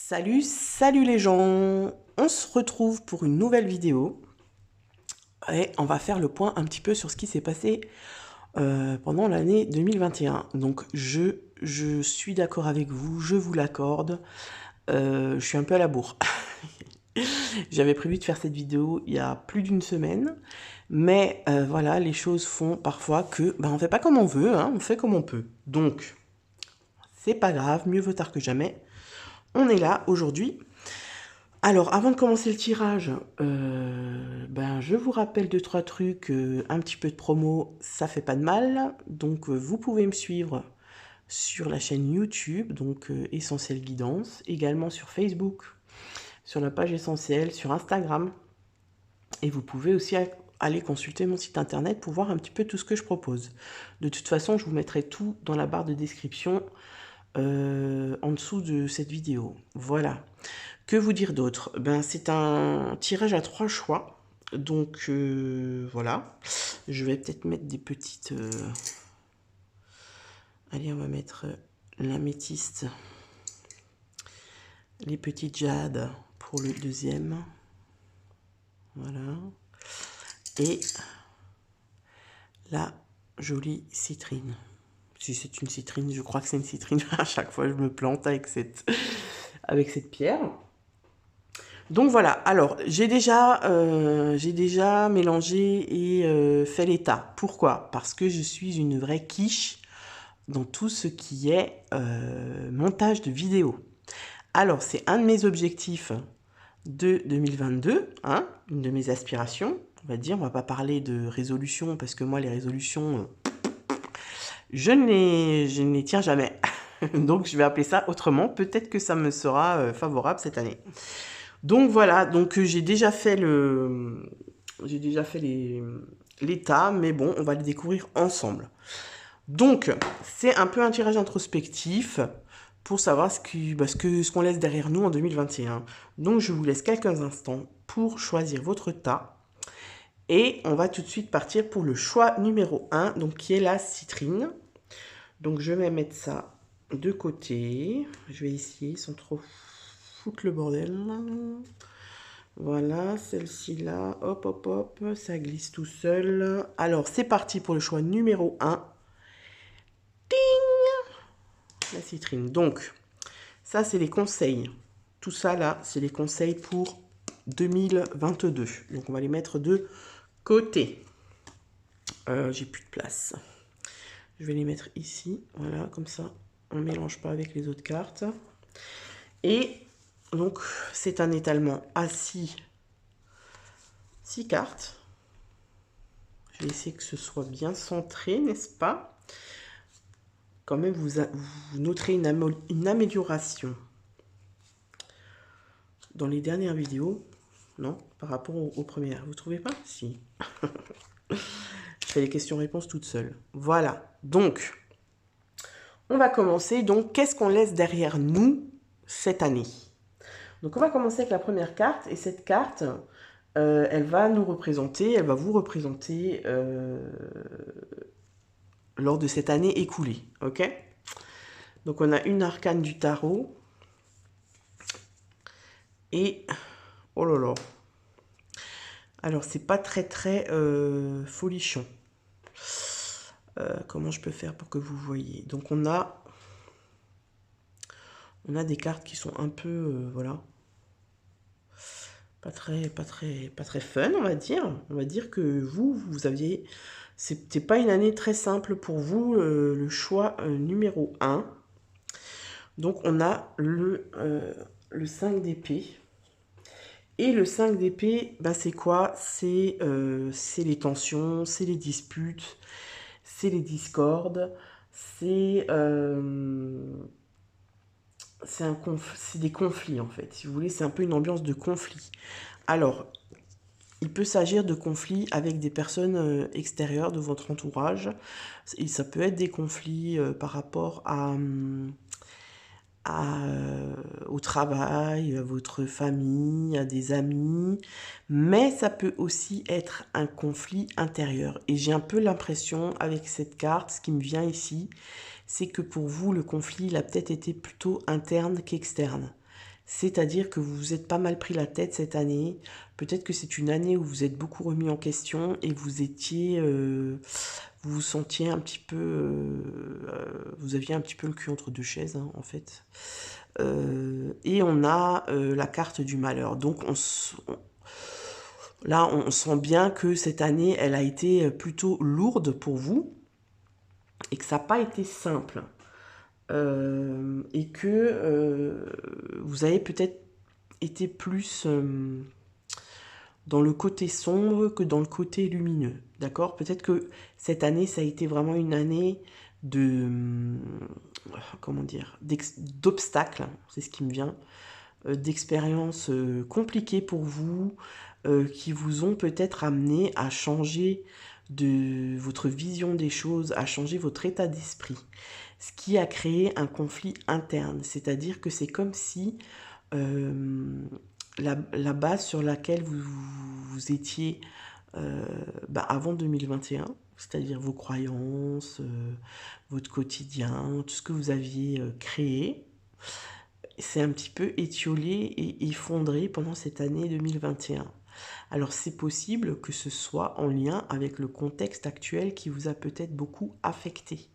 Salut les gens! On se retrouve pour une nouvelle vidéo et on va faire le point un petit peu sur ce qui s'est passé pendant l'année 2021. Donc je suis d'accord avec vous, je vous l'accorde, je suis un peu à la bourre. J'avais prévu de faire cette vidéo il y a plus d'une semaine, mais voilà, les choses font parfois que on fait pas comme on veut, hein, on fait comme on peut. Donc c'est pas grave, mieux vaut tard que jamais. On est là aujourd'hui. Alors, avant de commencer le tirage, je vous rappelle deux, trois trucs, un petit peu de promo, ça fait pas de mal. Donc, vous pouvez me suivre sur la chaîne YouTube, donc Essentiel Guidance, également sur Facebook, sur la page Essentiel, sur Instagram. Et vous pouvez aussi aller consulter mon site internet pour voir un petit peu tout ce que je propose. De toute façon, je vous mettrai tout dans la barre de description en dessous de cette vidéo. Voilà. Que vous dire d'autre? C'est un tirage à 3 choix. Donc, voilà. Je vais peut-être mettre des petites... Allez, on va mettre l'améthyste. Les petites jades pour le deuxième. Voilà. Et la jolie citrine. Si c'est une citrine, je crois que c'est une citrine. À chaque fois, je me plante avec cette pierre. Donc voilà, alors j'ai déjà mélangé et fait l'état. Pourquoi? Parce que je suis une vraie quiche dans tout ce qui est montage de vidéos. Alors c'est un de mes objectifs de 2022, hein, une de mes aspirations, on va dire. On va pas parler de résolution parce que moi les résolutions, je ne les tiens jamais. Donc je vais appeler ça autrement. Peut-être que ça me sera favorable cette année. Donc voilà, donc j'ai déjà fait l'état, mais bon, on va le découvrir ensemble. Donc, c'est un peu un tirage introspectif pour savoir ce qu'on laisse derrière nous en 2021. Donc, je vous laisse quelques instants pour choisir votre tas. Et on va tout de suite partir pour le choix numéro 1, donc qui est la citrine. Donc, je vais mettre ça de côté. Je vais essayer sans trop foutre le bordel. Voilà, celle-ci là, hop, hop, hop, ça glisse tout seul. Alors, c'est parti pour le choix numéro 1. Ding! La citrine. Donc, ça, c'est les conseils. Tout ça, là, c'est les conseils pour 2022. Donc, on va les mettre de côté. J'ai plus de place. Je vais les mettre ici. Voilà, comme ça, on ne mélange pas avec les autres cartes. Et donc, c'est un étalement à 6 cartes. Je vais essayer que ce soit bien centré, n'est-ce pas? Quand même, vous noterez une amélioration dans les dernières vidéos, non? Par rapport aux premières. Vous trouvez pas? Si. Je fais les questions-réponses toute seule. Voilà. Donc, on va commencer. Donc, qu'est-ce qu'on laisse derrière nous cette année? Donc, on va commencer avec la première carte. Et cette carte, elle va vous représenter lors de cette année écoulée. Ok? Donc, on a une arcane du tarot. Et, oh là là. Alors, c'est pas très folichon. Comment je peux faire pour que vous voyez? Donc, on a des cartes qui sont un peu, voilà, pas très fun, on va dire. On va dire que vous aviez, c'était pas une année très simple pour vous, le choix numéro 1. Donc, on a le 5 d'épée. Et le 5 d'épée, c'est quoi? C'est les tensions, c'est les disputes, c'est les discordes, c'est des conflits en fait. Si vous voulez, c'est un peu une ambiance de conflit. Alors, il peut s'agir de conflits avec des personnes extérieures de votre entourage. Et ça peut être des conflits par rapport au travail, à votre famille, à des amis, mais ça peut aussi être un conflit intérieur. Et j'ai un peu l'impression avec cette carte, ce qui me vient ici, c'est que pour vous, le conflit, il a peut-être été plutôt interne qu'externe. C'est-à-dire que vous vous êtes pas mal pris la tête cette année. Peut-être que c'est une année où vous êtes beaucoup remis en question et vous étiez, vous vous sentiez un petit peu, vous aviez un petit peu le cul entre deux chaises, hein, en fait. Et on a la carte du malheur. Donc là, on sent bien que cette année, elle a été plutôt lourde pour vous et que ça n'a pas été simple. Et que vous avez peut-être été plus dans le côté sombre que dans le côté lumineux. D'accord? Peut-être que cette année, ça a été vraiment une année de, comment dire, d'obstacles, c'est ce qui me vient, d'expériences compliquées pour vous, qui vous ont peut-être amené à changer de votre vision des choses, à changer votre état d'esprit. Ce qui a créé un conflit interne, c'est-à-dire que c'est comme si la base sur laquelle vous étiez avant 2021, c'est-à-dire vos croyances, votre quotidien, tout ce que vous aviez créé, c'est un petit peu étiolé et effondré pendant cette année 2021. Alors c'est possible que ce soit en lien avec le contexte actuel qui vous a peut-être beaucoup affecté.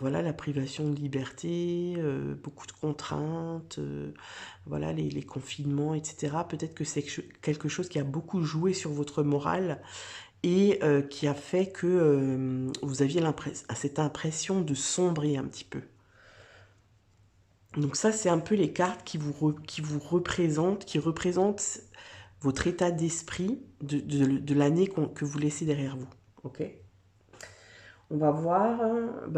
Voilà, la privation de liberté, beaucoup de contraintes, voilà, les confinements, etc. Peut-être que c'est quelque chose qui a beaucoup joué sur votre morale et qui a fait que vous aviez cette impression de sombrer un petit peu. Donc ça, c'est un peu les cartes qui vous représentent, qui représentent votre état d'esprit de l'année que vous laissez derrière vous. Ok ? On va voir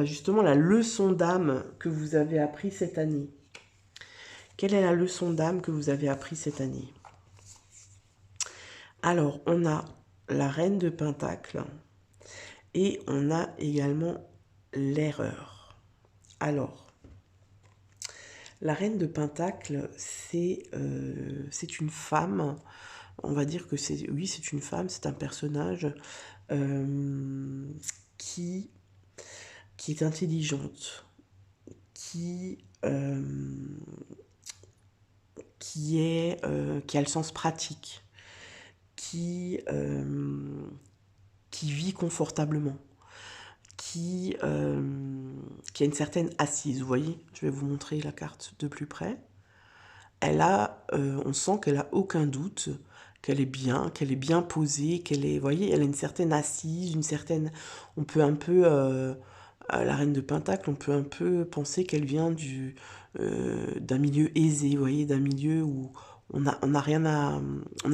justement la leçon d'âme que vous avez appris cette année. Quelle est la leçon d'âme que vous avez appris cette année? Alors, on a la reine de Pentacle et on a également l'erreur. Alors, la reine de Pentacle, c'est une femme. On va dire que c'est une femme, c'est un personnage qui est intelligente, qui a le sens pratique, qui vit confortablement, qui a une certaine assise. Vous voyez, je vais vous montrer la carte de plus près. On sent qu'elle a aucun doute, qu'elle est bien posée, vous voyez, elle a une certaine assise, on peut un peu, la reine de Pentacle, on peut un peu penser qu'elle vient d'un milieu aisé, vous voyez, d'un milieu où on n'a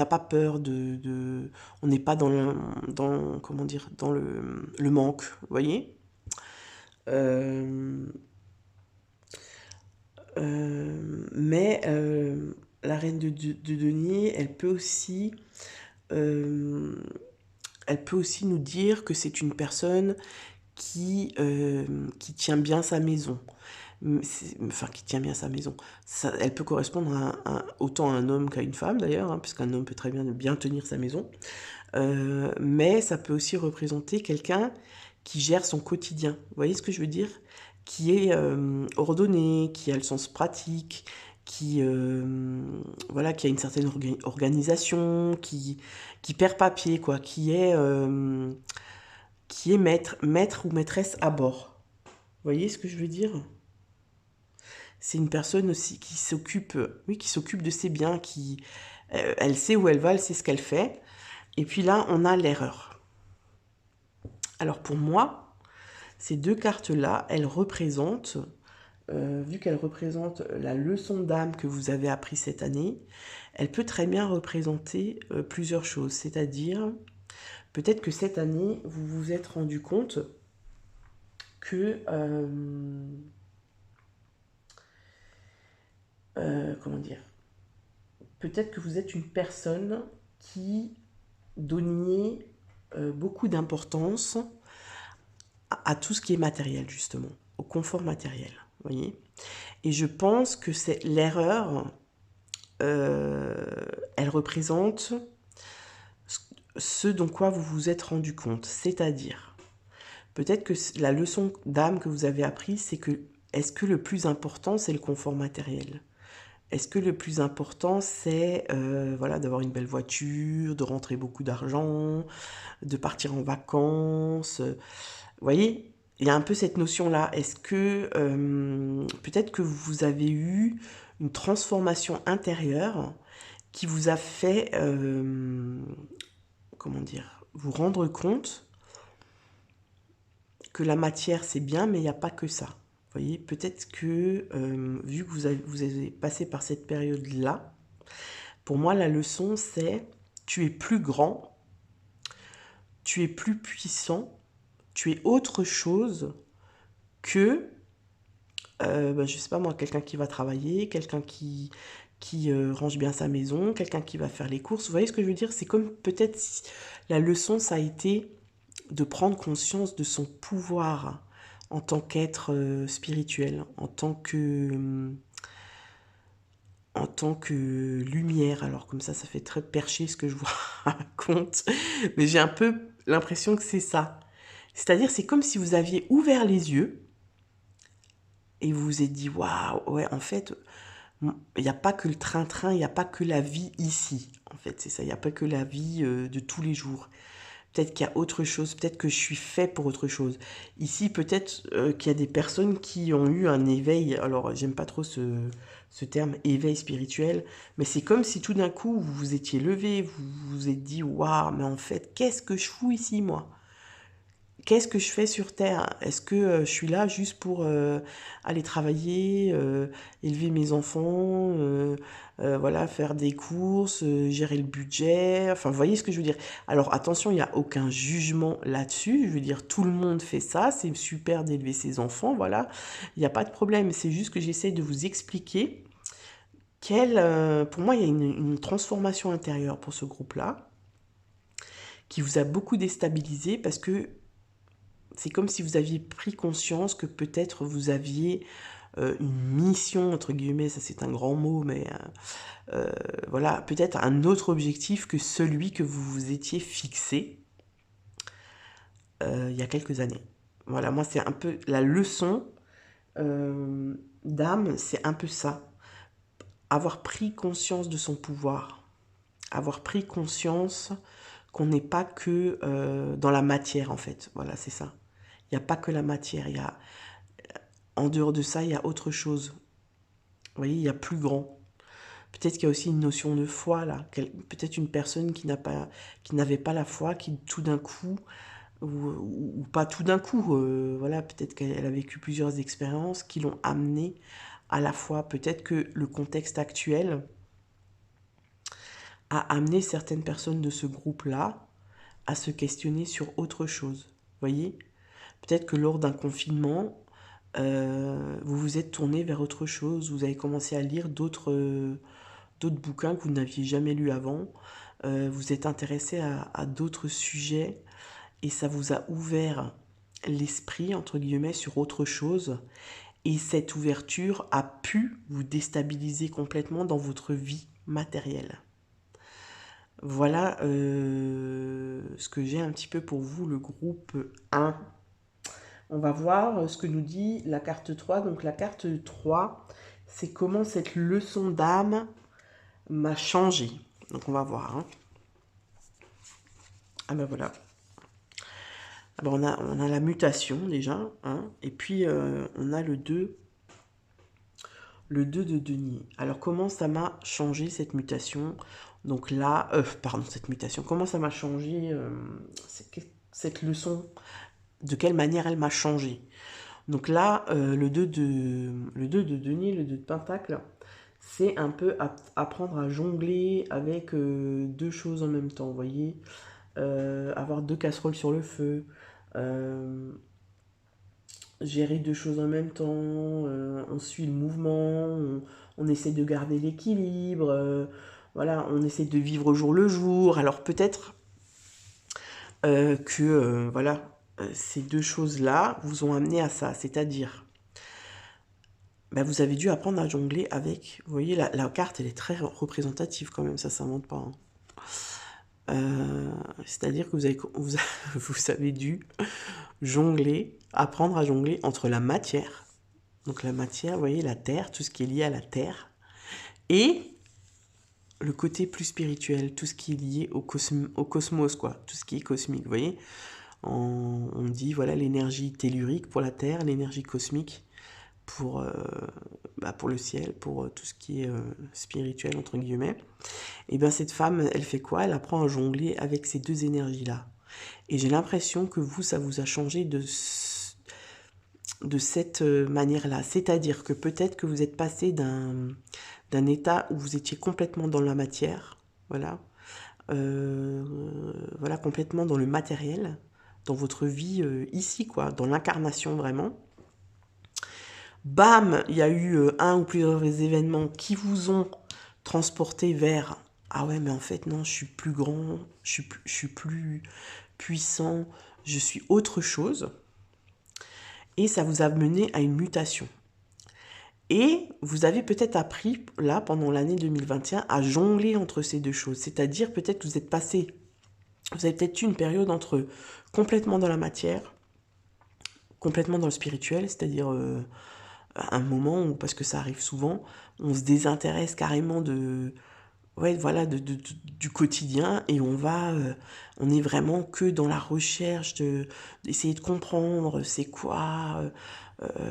pas peur on n'est pas comment dire, dans le manque, vous voyez. Mais la reine de denier, elle peut aussi nous dire que c'est une personne qui tient bien sa maison. Enfin, qui tient bien sa maison. Elle peut correspondre autant à un homme qu'à une femme d'ailleurs, hein, puisqu'un homme peut très bien tenir sa maison. Mais ça peut aussi représenter quelqu'un qui gère son quotidien. Vous voyez ce que je veux dire? Qui est ordonné, qui a le sens pratique, qui a une certaine organisation, qui perd papier, quoi, qui est maître ou maîtresse à bord. Vous voyez ce que je veux dire? C'est une personne aussi qui s'occupe de ses biens, elle sait où elle va, elle sait ce qu'elle fait. Et puis là, on a l'erreur. Alors pour moi, ces deux cartes-là, elles représentent, vu qu'elles représentent la leçon d'âme que vous avez appris cette année, elle peut très bien représenter plusieurs choses. C'est-à-dire, peut-être que cette année, vous vous êtes rendu compte que... comment dire? Peut-être que vous êtes une personne qui donnait beaucoup d'importance à tout ce qui est matériel, justement, au confort matériel, vous voyez. Et je pense que c'est l'erreur, elle représente ce dont quoi vous vous êtes rendu compte. C'est-à-dire, peut-être que la leçon d'âme que vous avez apprise, c'est que, est-ce que le plus important, c'est le confort matériel? Est-ce que le plus important, c'est voilà, d'avoir une belle voiture, de rentrer beaucoup d'argent, de partir en vacances? Vous voyez, il y a un peu cette notion-là. Est-ce que peut-être que vous avez eu une transformation intérieure qui vous a fait, comment dire, vous rendre compte que la matière c'est bien, mais il n'y a pas que ça. Vous voyez, peut-être que vu que vous avez passé par cette période-là, pour moi la leçon c'est tu es plus grand, tu es plus puissant, tu es autre chose que, je sais pas moi, quelqu'un qui va travailler, quelqu'un qui range bien sa maison, quelqu'un qui va faire les courses. Vous voyez ce que je veux dire? C'est comme peut-être si la leçon, ça a été de prendre conscience de son pouvoir en tant qu'être spirituel, en tant que lumière. Alors comme ça fait très perché ce que je vous raconte, mais j'ai un peu l'impression que c'est ça. C'est-à-dire, c'est comme si vous aviez ouvert les yeux et vous vous êtes dit, waouh, ouais, en fait, il n'y a pas que le train-train, il n'y a pas que la vie ici. En fait, c'est ça, il n'y a pas que la vie de tous les jours. Peut-être qu'il y a autre chose, peut-être que je suis fait pour autre chose. Ici, peut-être qu'il y a des personnes qui ont eu un éveil. Alors, j'aime pas trop ce terme éveil spirituel, mais c'est comme si tout d'un coup, vous vous étiez levé, vous vous êtes dit, waouh, mais en fait, qu'est-ce que je fous ici, moi? Qu'est-ce que je fais sur Terre? Est-ce que je suis là juste pour aller travailler, élever mes enfants, voilà, faire des courses, gérer le budget? Enfin, vous voyez ce que je veux dire? Alors attention, il n'y a aucun jugement là-dessus. Je veux dire, tout le monde fait ça. C'est super d'élever ses enfants, voilà. Il n'y a pas de problème. C'est juste que j'essaie de vous expliquer pour moi, il y a une transformation intérieure pour ce groupe-là qui vous a beaucoup déstabilisé parce que c'est comme si vous aviez pris conscience que peut-être vous aviez une mission, entre guillemets, ça c'est un grand mot, mais voilà, peut-être un autre objectif que celui que vous vous étiez fixé il y a quelques années. Voilà, moi c'est un peu la leçon d'âme, c'est un peu ça. Avoir pris conscience de son pouvoir, avoir pris conscience qu'on n'est pas que dans la matière en fait. Voilà, c'est ça. Il n'y a pas que la matière, en dehors de ça, il y a autre chose. Vous voyez, il y a plus grand. Peut-être qu'il y a aussi une notion de foi là. Peut-être une personne qui n'avait pas la foi, qui tout d'un coup, ou pas tout d'un coup, voilà, peut-être qu'elle a vécu plusieurs expériences qui l'ont amenée à la foi. Peut-être que le contexte actuel a amené certaines personnes de ce groupe-là à se questionner sur autre chose. Vous voyez? Peut-être que lors d'un confinement, vous vous êtes tourné vers autre chose, vous avez commencé à lire d'autres bouquins que vous n'aviez jamais lus avant, vous êtes intéressé à d'autres sujets et ça vous a ouvert l'esprit, entre guillemets, sur autre chose. Et cette ouverture a pu vous déstabiliser complètement dans votre vie matérielle. Voilà ce que j'ai un petit peu pour vous, le groupe 1. On va voir ce que nous dit la carte 3. Donc la carte 3, c'est comment cette leçon d'âme m'a changé. Donc on va voir. Hein. Ah ben voilà. Alors on a la mutation déjà. Hein, et puis on a le 2 de denier. Alors comment ça m'a changé cette mutation? Donc là, pardon, cette mutation. Comment ça m'a changé cette leçon? De quelle manière elle m'a changé? Donc là, le 2 de denier, le 2 de pentacle, c'est un peu apprendre à jongler avec deux choses en même temps, vous voyez, avoir deux casseroles sur le feu, euh, gérer deux choses en même temps, on suit le mouvement, on essaie de garder l'équilibre, voilà, on essaie de vivre au jour le jour. Alors peut-être que voilà, ces deux choses-là vous ont amené à ça, c'est-à-dire ben, vous avez dû apprendre à jongler avec. Vous voyez, la carte, elle est très représentative quand même, ça ne s'invente pas. Hein. C'est-à-dire que vous avez dû jongler, apprendre à jongler entre la matière. Donc la matière, vous voyez, la terre, tout ce qui est lié à la terre, Et le côté plus spirituel, tout ce qui est lié au cosmos, quoi, tout ce qui est cosmique, vous voyez. On dit, voilà, l'énergie tellurique pour la Terre, l'énergie cosmique pour, pour le ciel, pour tout ce qui est spirituel, entre guillemets. Et bien cette femme, elle fait quoi? Elle apprend à jongler avec ces deux énergies-là. Et j'ai l'impression que vous, ça vous a changé de cette manière-là. C'est-à-dire que peut-être que vous êtes passé d'un état où vous étiez complètement dans la matière, voilà, voilà, complètement dans le matériel, dans votre vie ici, quoi, dans l'incarnation vraiment. Bam, il y a eu un ou plusieurs événements qui vous ont transporté vers ah ouais, mais en fait non, je suis plus grand, je suis plus puissant, je suis autre chose. Et ça vous a mené à une mutation. Et vous avez peut-être appris, là, pendant l'année 2021, à jongler entre ces deux choses. C'est-à-dire, peut-être que vous êtes passé, vous avez peut-être eu une période entre complètement dans la matière, complètement dans le spirituel, c'est-à-dire un moment où, parce que ça arrive souvent, on se désintéresse carrément ouais, voilà, du quotidien et on est vraiment que dans la recherche d'essayer de comprendre c'est quoi,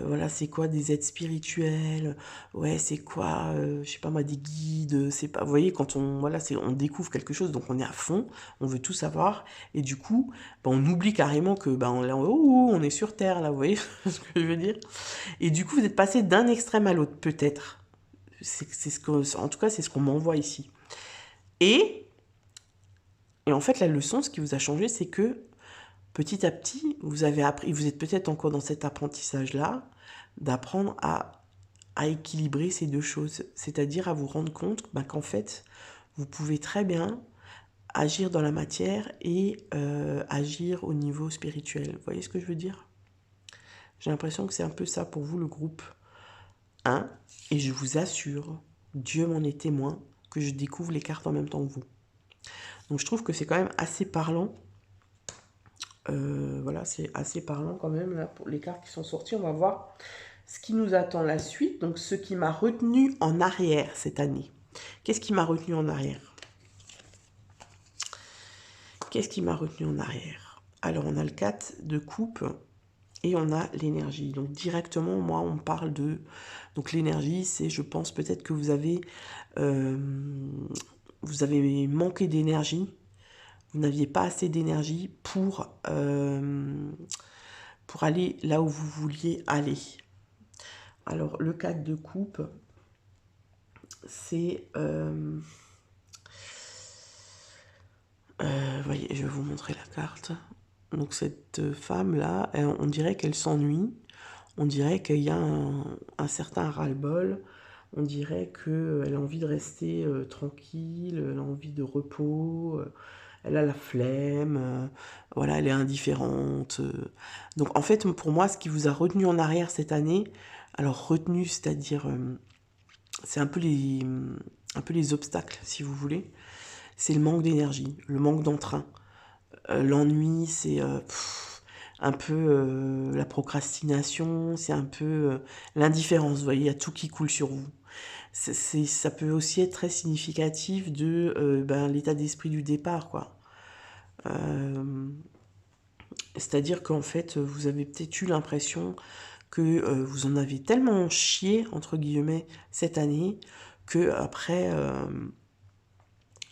voilà, c'est quoi des aides spirituelles, ouais, c'est quoi, je sais pas moi, des guides, c'est pas, vous voyez, quand voilà, on découvre quelque chose, donc on est à fond, on veut tout savoir, et du coup, on oublie carrément que, on est sur Terre, là, vous voyez ce que je veux dire? Et du coup, vous êtes passé d'un extrême à l'autre, peut-être. En tout cas, c'est ce qu'on m'envoie ici. Et en fait, la leçon, ce qui vous a changé, c'est que petit à petit, vous avez appris, vous êtes peut-être encore dans cet apprentissage-là, d'apprendre à équilibrer ces deux choses, c'est-à-dire à vous rendre compte qu'en fait, vous pouvez très bien agir dans la matière et agir au niveau spirituel. Vous voyez ce que je veux dire? J'ai l'impression que c'est un peu ça pour vous, le groupe 1, et je vous assure, Dieu m'en est témoin, que je découvre les cartes en même temps que vous. Donc je trouve que c'est quand même assez parlant. Voilà, c'est assez parlant quand même là pour les cartes qui sont sorties. On va voir ce qui nous attend la suite. Donc ce qui m'a retenu en arrière cette année. Qu'est-ce qui m'a retenu en arrière? Qu'est-ce qui m'a retenu en arrière? Alors on a le 4 de coupe et on a l'énergie. Donc directement, moi, on parle de... Donc l'énergie, c'est, je pense peut-être que vous avez manqué d'énergie. Vous n'aviez pas assez d'énergie pour aller là où vous vouliez aller. Alors, le 4 de coupe, c'est... voyez, je vais vous montrer la carte. Donc, cette femme-là, on dirait qu'elle s'ennuie. On dirait qu'il y a un certain ras-le-bol. On dirait qu'elle a envie de rester tranquille, elle a envie de repos, elle a la flemme, voilà, elle est indifférente. Donc en fait, pour moi, ce qui vous a retenu en arrière cette année, alors retenu, c'est-à-dire, c'est un peu les obstacles, si vous voulez, c'est le manque d'énergie, le manque d'entrain. L'ennui, c'est un peu la procrastination, c'est un peu l'indifférence, vous voyez, il y a tout qui coule sur vous. Ça peut aussi être très significatif de l'état d'esprit du départ, quoi. C'est-à-dire qu'en fait, vous avez peut-être eu l'impression que vous en avez tellement chié, entre guillemets, cette année, que après,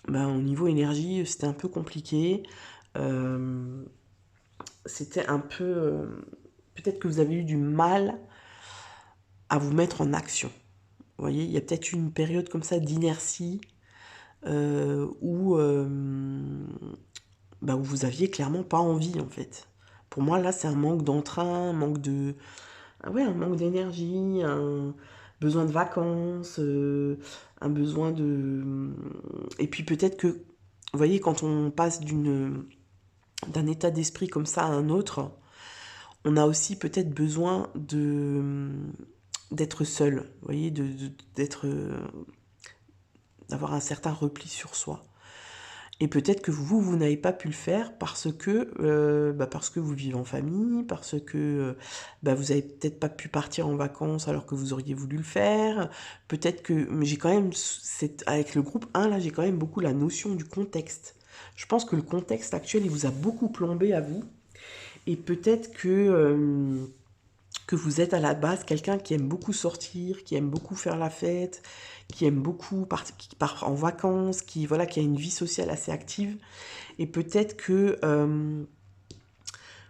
au niveau énergie, c'était un peu compliqué. C'était un peu... peut-être que vous avez eu du mal à vous mettre en action. Vous voyez, il y a peut-être une période comme ça d'inertie où vous aviez clairement pas envie, en fait. Pour moi, là, c'est un manque d'entrain, un manque de... Ah ouais, un manque d'énergie, un besoin de vacances, un besoin de... Et puis peut-être que, vous voyez, quand on passe d'un état d'esprit comme ça à un autre, on a aussi peut-être besoin d'être seul, vous voyez, d'avoir un certain repli sur soi. Et peut-être que vous n'avez pas pu le faire parce que vous vivez en famille, parce que vous avez peut-être pas pu partir en vacances alors que vous auriez voulu le faire. Peut-être que... Mais j'ai quand même... Avec le groupe 1, là, j'ai quand même beaucoup la notion du contexte. Je pense que le contexte actuel, il vous a beaucoup plombé à vous. Et peut-être que vous êtes à la base quelqu'un qui aime beaucoup sortir, qui aime beaucoup faire la fête, qui aime beaucoup qui part en vacances, voilà, qui a une vie sociale assez active. Et peut-être que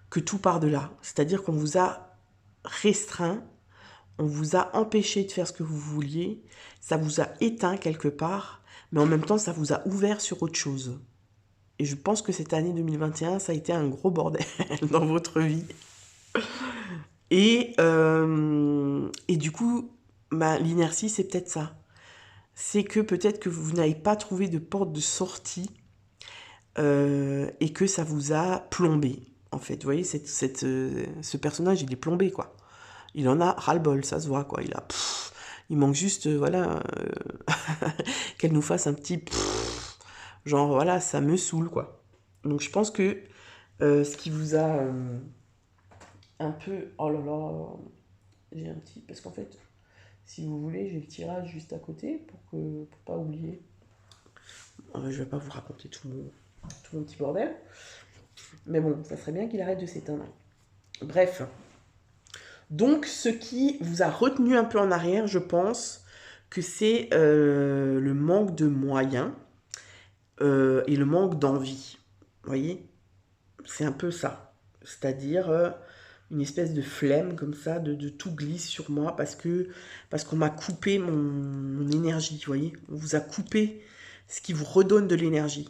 tout part de là. C'est-à-dire qu'on vous a restreint, on vous a empêché de faire ce que vous vouliez, ça vous a éteint quelque part, mais en même temps, ça vous a ouvert sur autre chose. Et je pense que cette année 2021, ça a été un gros bordel dans votre vie. Et du coup, l'inertie, c'est peut-être ça. C'est que peut-être que vous n'avez pas trouvé de porte de sortie et que ça vous a plombé. En fait, vous voyez, ce personnage, il est plombé, quoi. Il en a ras-le-bol, ça se voit, quoi. Il manque juste, qu'elle nous fasse un petit genre, voilà, ça me saoule, quoi. Donc, je pense que ce qui vous a un peu... Oh là là, j'ai un petit... Parce qu'en fait, si vous voulez, j'ai le tirage juste à côté pour pas oublier. Je vais pas vous raconter tout mon petit bordel. Mais bon, ça serait bien qu'il arrête de s'éteindre. Bref. Donc, ce qui vous a retenu un peu en arrière, je pense que c'est le manque de moyens et le manque d'envie. Vous voyez? C'est un peu ça. C'est-à-dire une espèce de flemme comme ça, de tout glisse sur moi parce qu'on m'a coupé mon énergie, vous voyez? On vous a coupé ce qui vous redonne de l'énergie.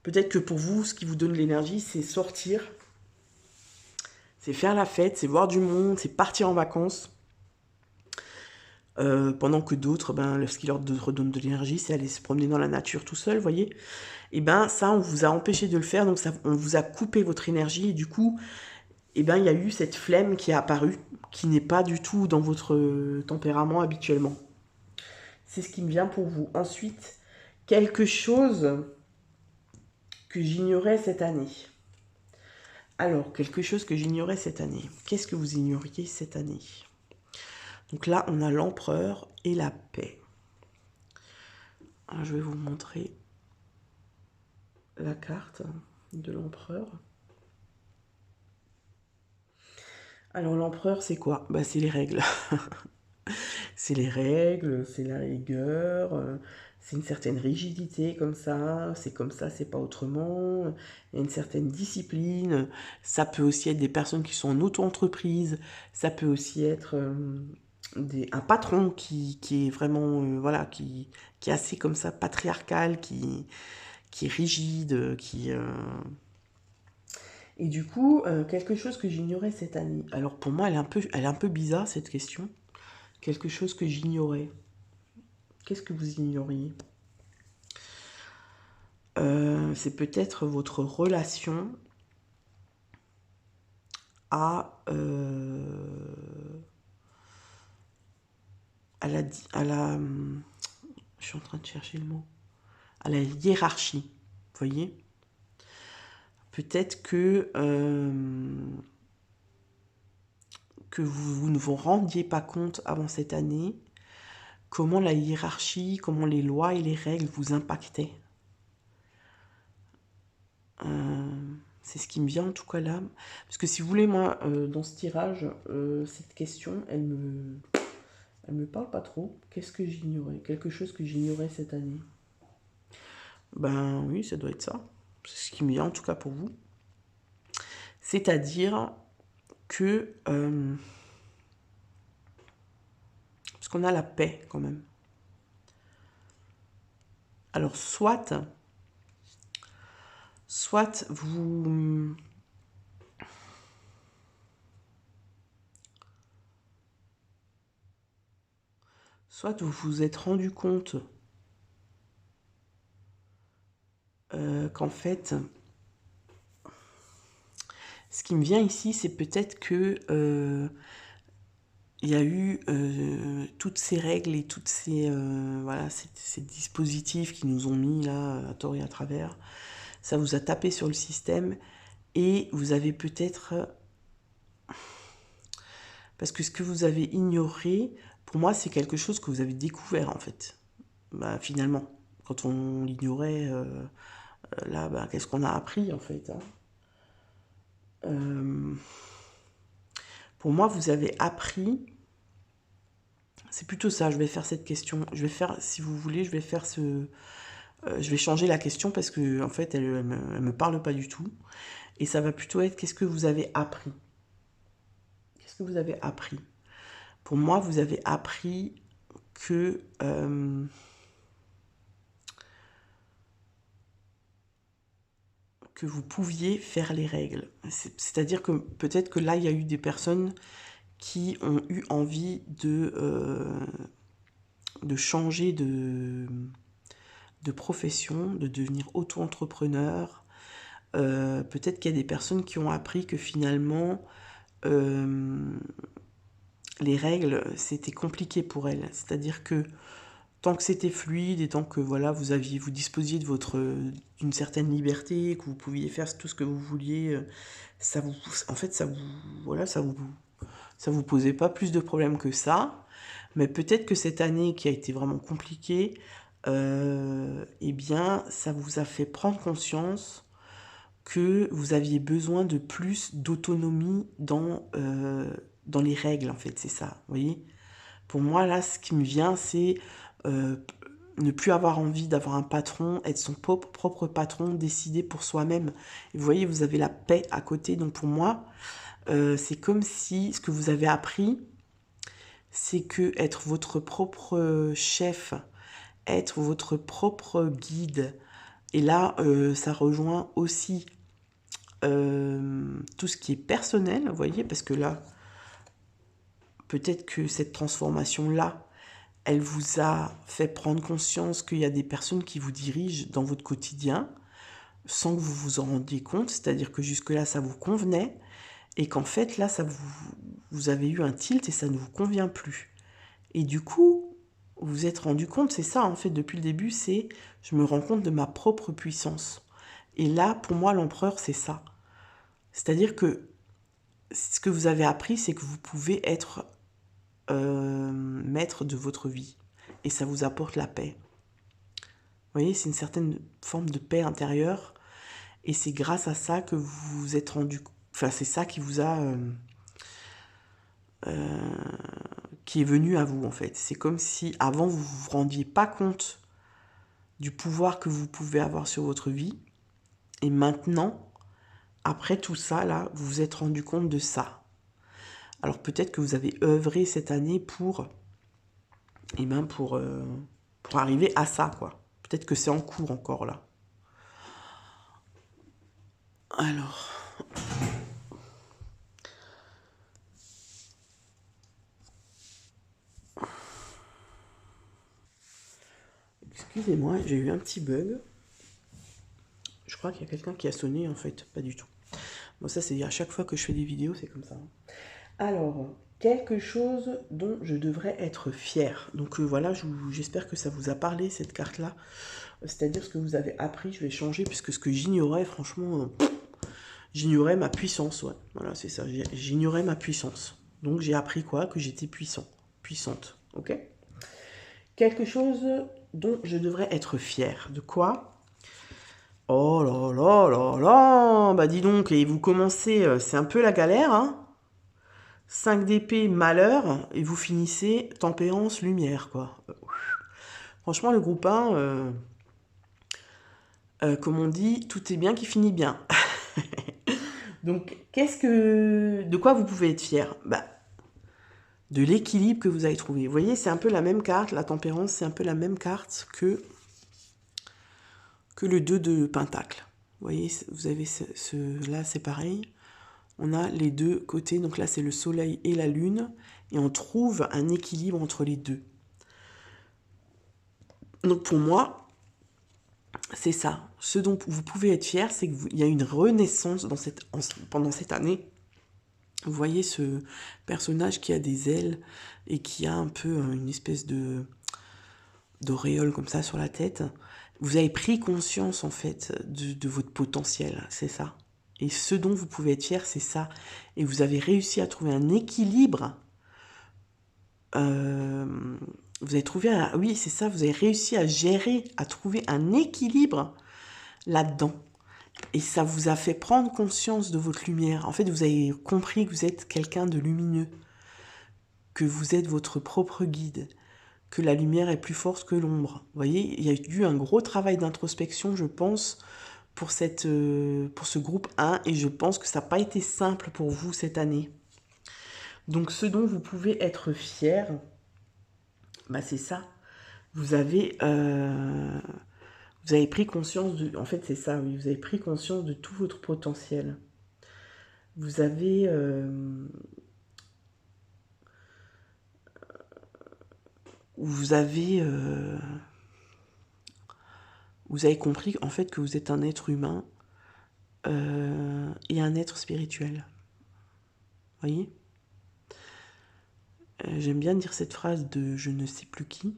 Peut-être que pour vous, ce qui vous donne de l'énergie, c'est sortir, c'est faire la fête, c'est voir du monde, c'est partir en vacances. Pendant que d'autres, ce qui leur redonne de l'énergie, c'est aller se promener dans la nature tout seul, vous voyez. Et ça, on vous a empêché de le faire, donc on vous a coupé votre énergie, et du coup, il y a eu cette flemme qui est apparue, qui n'est pas du tout dans votre tempérament habituellement. C'est ce qui me vient pour vous. Ensuite, quelque chose que j'ignorais cette année. Alors, quelque chose que j'ignorais cette année. Qu'est-ce que vous ignoriez cette année? Donc là, on a l'empereur et la paix. Alors, je vais vous montrer la carte de l'empereur. Alors, l'empereur, c'est quoi? C'est les règles. C'est les règles, c'est la rigueur, c'est une certaine rigidité comme ça, c'est pas autrement. Il y a une certaine discipline. Ça peut aussi être des personnes qui sont en auto-entreprise. Ça peut aussi être un patron qui est vraiment, qui est assez comme ça, patriarcal, qui est rigide, Et du coup, quelque chose que j'ignorais cette année. Alors pour moi, elle est un peu bizarre cette question. Quelque chose que j'ignorais. Qu'est-ce que vous ignoriez? C'est peut-être votre relation à, à la, je suis en train de chercher le mot, à la hiérarchie, vous voyez? Peut-être que vous ne vous rendiez pas compte avant cette année comment la hiérarchie, comment les lois et les règles vous impactaient. C'est ce qui me vient en tout cas là. Parce que si vous voulez, moi, dans ce tirage, cette question, elle me parle pas trop. Qu'est-ce que j'ignorais? Quelque chose que j'ignorais cette année. Ben oui, ça doit être ça. C'est ce qui me vient en tout cas pour vous. C'est-à-dire que... parce qu'on a la paix quand même. Alors soit vous... Soit vous vous êtes rendu compte qu'en fait, ce qui me vient ici, c'est peut-être que il y a eu toutes ces règles et toutes ces, voilà, ces dispositifs qui nous ont mis là, à tort et à travers. Ça vous a tapé sur le système et vous avez peut-être... Parce que ce que vous avez ignoré, pour moi, c'est quelque chose que vous avez découvert, en fait. Bah, finalement, quand on l'ignorait, là, bah, qu'est-ce qu'on a appris, en fait, hein. Pour moi, vous avez appris... C'est plutôt ça, je vais faire cette question. Je vais faire, si vous voulez, je vais faire ce... je vais changer la question parce que, en fait, elle me parle pas du tout. Et ça va plutôt être, qu'est-ce que vous avez appris? Qu'est-ce que vous avez appris? Pour moi, vous avez appris que... que vous pouviez faire les règles. C'est-à-dire que peut-être que là, il y a eu des personnes qui ont eu envie de changer de profession, de devenir auto-entrepreneur. Peut-être qu'il y a des personnes qui ont appris que finalement, les règles, c'était compliqué pour elles. C'est-à-dire que tant que c'était fluide et tant que voilà, vous disposiez d'une certaine liberté, que vous pouviez faire tout ce que vous vouliez, en fait, voilà, ça vous posait pas plus de problèmes que ça. Mais peut-être que cette année qui a été vraiment compliquée, eh bien, ça vous a fait prendre conscience que vous aviez besoin de plus d'autonomie dans les règles, en fait, c'est ça, vous voyez? Pour moi, là, ce qui me vient, c'est euh, ne plus avoir envie d'avoir un patron, être son propre patron, décider pour soi-même. Et vous voyez, vous avez la paix à côté. Donc pour moi, c'est comme si ce que vous avez appris, c'est que être votre propre chef, être votre propre guide, et là, ça rejoint aussi tout ce qui est personnel, vous voyez, parce que là, peut-être que cette transformation-là, elle vous a fait prendre conscience qu'il y a des personnes qui vous dirigent dans votre quotidien sans que vous vous en rendiez compte, c'est-à-dire que jusque-là, ça vous convenait, et qu'en fait, là, vous avez eu un tilt et ça ne vous convient plus. Et du coup, vous vous êtes rendu compte, c'est ça, en fait, depuis le début, c'est je me rends compte de ma propre puissance. Et là, pour moi, l'empereur, c'est ça. C'est-à-dire que ce que vous avez appris, c'est que vous pouvez être maître de votre vie. Et ça vous apporte la paix. Vous voyez, c'est une certaine forme de paix intérieure. Et c'est grâce à ça que vous vous êtes rendu... Enfin, c'est ça qui vous a... qui est venu à vous, en fait. C'est comme si, avant, vous ne vous rendiez pas compte du pouvoir que vous pouvez avoir sur votre vie. Et maintenant, après tout ça, là, vous vous êtes rendu compte de ça. Alors peut-être que vous avez œuvré cette année pour... Eh ben, pour arriver à ça, quoi. Peut-être que c'est en cours encore, là. Alors... Excusez-moi, j'ai eu un petit bug. Je crois qu'il y a quelqu'un qui a sonné, en fait. Pas du tout. Bon, ça, c'est à chaque fois que je fais des vidéos, c'est comme ça. Alors, quelque chose dont je devrais être fière. Donc voilà, j'espère que ça vous a parlé, cette carte-là. C'est-à-dire ce que vous avez appris, je vais changer, puisque ce que j'ignorais, franchement, j'ignorais ma puissance, ouais. Voilà, c'est ça, j'ignorais ma puissance. Donc j'ai appris quoi? Que j'étais puissante, ok? Quelque chose dont je devrais être fière. De quoi? Oh là là là là! Bah dis donc, et vous commencez, c'est un peu la galère, hein? 5 d'épée, malheur, et vous finissez tempérance, lumière, quoi. Franchement, le groupe 1, comme on dit, tout est bien qui finit bien. Donc, de quoi vous pouvez être fier? Bah, de l'équilibre que vous avez trouvé. Vous voyez, c'est un peu la même carte, la tempérance, c'est un peu la même carte que le 2 de pentacle. Vous voyez, vous avez là, c'est pareil. On a les deux côtés, donc là, c'est le soleil et la lune, et on trouve un équilibre entre les deux. Donc, pour moi, c'est ça. Ce dont vous pouvez être fier, c'est qu'il y a une renaissance pendant cette année Vous voyez ce personnage qui a des ailes et qui a un peu une espèce d'auréole comme ça sur la tête. Vous avez pris conscience en fait de votre potentiel, c'est ça. Et ce dont vous pouvez être fier, c'est ça. Et vous avez réussi à trouver un équilibre. Vous avez trouvé oui, c'est ça, vous avez réussi à gérer, à trouver un équilibre là-dedans. Et ça vous a fait prendre conscience de votre lumière. En fait, vous avez compris que vous êtes quelqu'un de lumineux, que vous êtes votre propre guide, que la lumière est plus forte que l'ombre. Vous voyez, il y a eu un gros travail d'introspection, je pense, pour ce groupe 1, et je pense que ça n'a pas été simple pour vous cette année. Donc, ce dont vous pouvez être fier, bah, c'est ça. Vous avez pris conscience en fait, c'est ça, oui. Vous avez pris conscience de tout votre potentiel. Vous avez... vous avez compris en fait que vous êtes un être humain et un être spirituel. Vous voyez, j'aime bien dire cette phrase de je ne sais plus qui.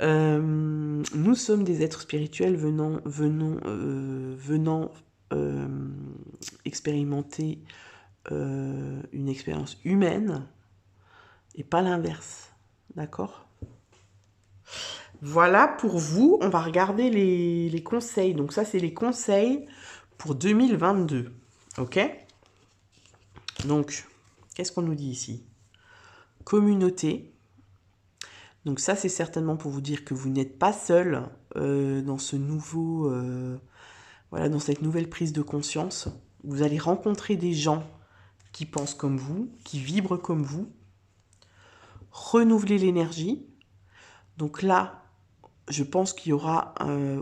Nous sommes des êtres spirituels venant expérimenter une expérience humaine et pas l'inverse. D'accord ? Voilà pour vous. On va regarder les conseils. Donc ça, c'est les conseils pour 2022. Ok ? Donc, qu'est-ce qu'on nous dit ici ? Communauté. Donc ça, c'est certainement pour vous dire que vous n'êtes pas seul dans ce nouveau... voilà, dans cette nouvelle prise de conscience. Vous allez rencontrer des gens qui pensent comme vous, qui vibrent comme vous. Renouveler l'énergie. Donc là, je pense qu'il y aura,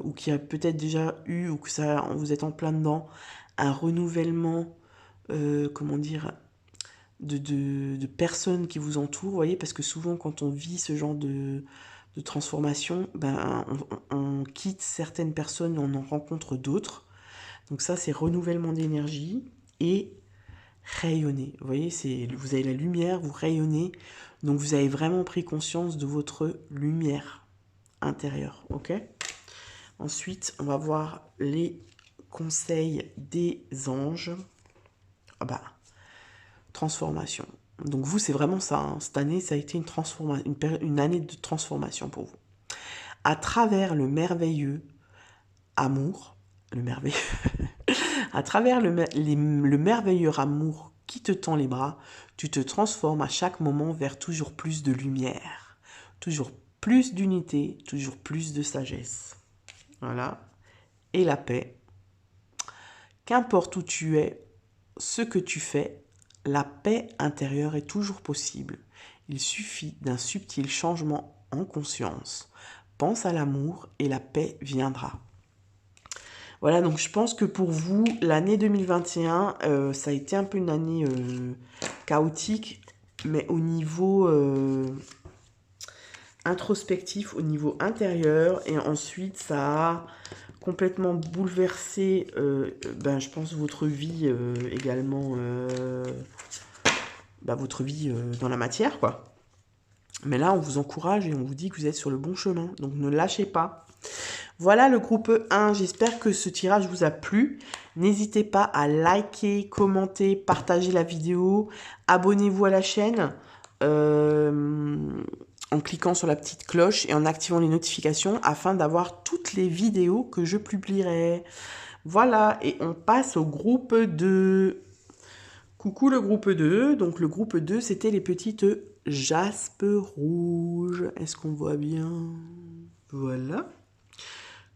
ou qu'il y a peut-être déjà eu, ou que ça, vous êtes en plein dedans, un renouvellement, comment dire, de personnes qui vous entourent, vous voyez, parce que souvent quand on vit ce genre de transformation, ben, on quitte certaines personnes et on en rencontre d'autres. Donc ça, c'est renouvellement d'énergie et rayonner. Vous voyez, vous avez la lumière, vous rayonnez, donc vous avez vraiment pris conscience de votre lumière intérieure, ok ? Ensuite, on va voir les conseils des anges. Ah bah, transformation. Donc vous, c'est vraiment ça. Hein. Cette année, ça a été une année de transformation pour vous. À travers le merveilleux amour, à travers le merveilleux amour qui te tend les bras, tu te transformes à chaque moment vers toujours plus de lumière, toujours plus d'unité, toujours plus de sagesse. Voilà. Et la paix. Qu'importe où tu es, ce que tu fais, la paix intérieure est toujours possible. Il suffit d'un subtil changement en conscience. Pense à l'amour et la paix viendra. Voilà, donc je pense que pour vous, l'année 2021, ça a été un peu une année chaotique, mais au niveau introspectif, au niveau intérieur, et ensuite ça a complètement bouleversé, je pense, votre vie également, votre vie dans la matière, quoi. Mais là, on vous encourage et on vous dit que vous êtes sur le bon chemin, donc ne lâchez pas. Voilà le groupe 1, j'espère que ce tirage vous a plu. N'hésitez pas à liker, commenter, partager la vidéo, abonnez-vous à la chaîne en cliquant sur la petite cloche et en activant les notifications afin d'avoir toutes les vidéos que je publierai. Voilà, et on passe au groupe 2. Coucou le groupe 2, donc le groupe 2 c'était les petites jaspes rouges. Est-ce qu'on voit bien? Voilà.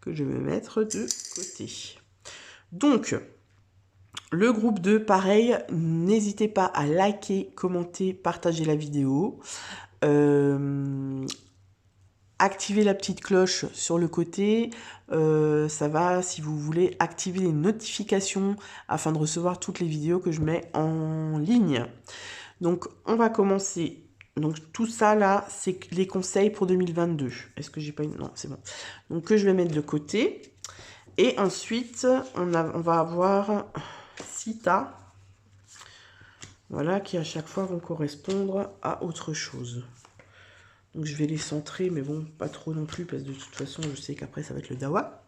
Que je vais mettre de côté. Donc, le groupe 2, pareil, n'hésitez pas à liker, commenter, partager la vidéo. Activez la petite cloche sur le côté. Ça va, si vous voulez, activer les notifications afin de recevoir toutes les vidéos que je mets en ligne. Donc, on va commencer. Donc, tout ça, là, c'est les conseils pour 2022. Est-ce que j'ai pas une... Non, c'est bon. Donc, que je vais mettre de côté. Et ensuite, on va avoir Sita. Voilà, qui à chaque fois vont correspondre à autre chose. Donc je vais les centrer, mais bon, pas trop non plus, parce que de toute façon, je sais qu'après, ça va être le dawa.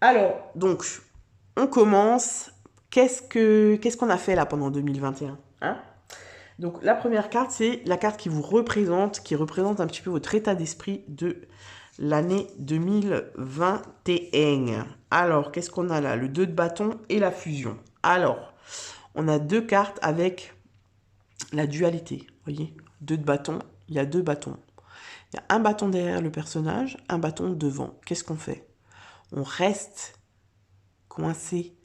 Alors, donc, on commence. Qu'est-ce qu'on a fait là pendant 2021, hein? Donc la première carte, c'est la carte qui vous représente, qui représente un petit peu votre état d'esprit de l'année 2021. Alors, qu'est-ce qu'on a là? Le 2 de bâton et la fusion. Alors, on a deux cartes avec la dualité. Vous voyez, 2 de bâton, il y a 2 bâtons. Il y a un bâton derrière le personnage, un bâton devant. Qu'est-ce qu'on fait? On reste coincé,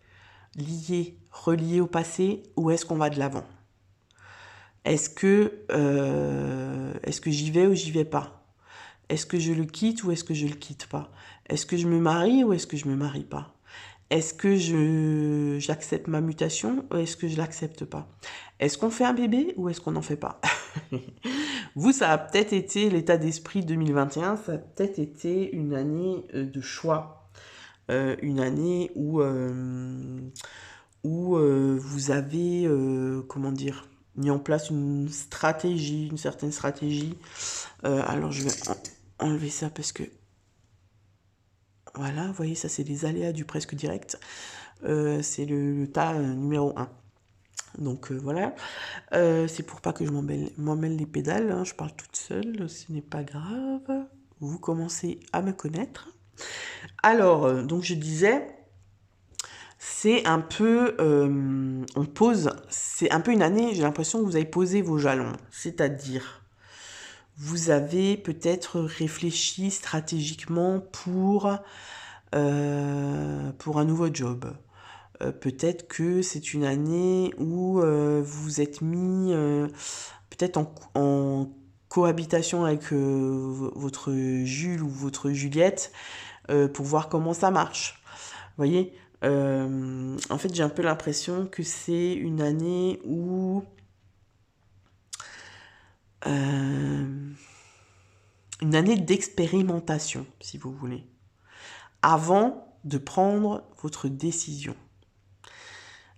lié, relié au passé, ou est-ce qu'on va de l'avant? Est-ce que j'y vais ou j'y vais pas? Est-ce que je le quitte ou est-ce que je le quitte pas? Est-ce que je me marie ou est-ce que je me marie pas? Est-ce que j'accepte ma mutation ou est-ce que je l'accepte pas? Est-ce qu'on fait un bébé ou est-ce qu'on n'en fait pas? Vous, ça a peut-être été l'état d'esprit 2021, ça a peut-être été une année de choix, une année où vous avez, comment dire, mis en place une stratégie, une certaine stratégie. Alors, je vais enlever ça parce que, voilà, vous voyez, ça, c'est les aléas du presque direct. C'est le tas numéro 1. Donc, voilà. C'est pour pas que je m'emmêle les pédales. Hein, je parle toute seule, ce n'est pas grave. Vous commencez à me connaître. Alors, donc je disais, c'est un peu, c'est un peu une année, j'ai l'impression que vous avez posé vos jalons. C'est-à-dire, vous avez peut-être réfléchi stratégiquement pour un nouveau job. Peut-être que c'est une année où vous vous êtes mis peut-être en cohabitation avec votre Jules ou votre Juliette pour voir comment ça marche. Vous voyez, en fait, j'ai un peu l'impression que c'est une année où une année d'expérimentation, si vous voulez, avant de prendre votre décision.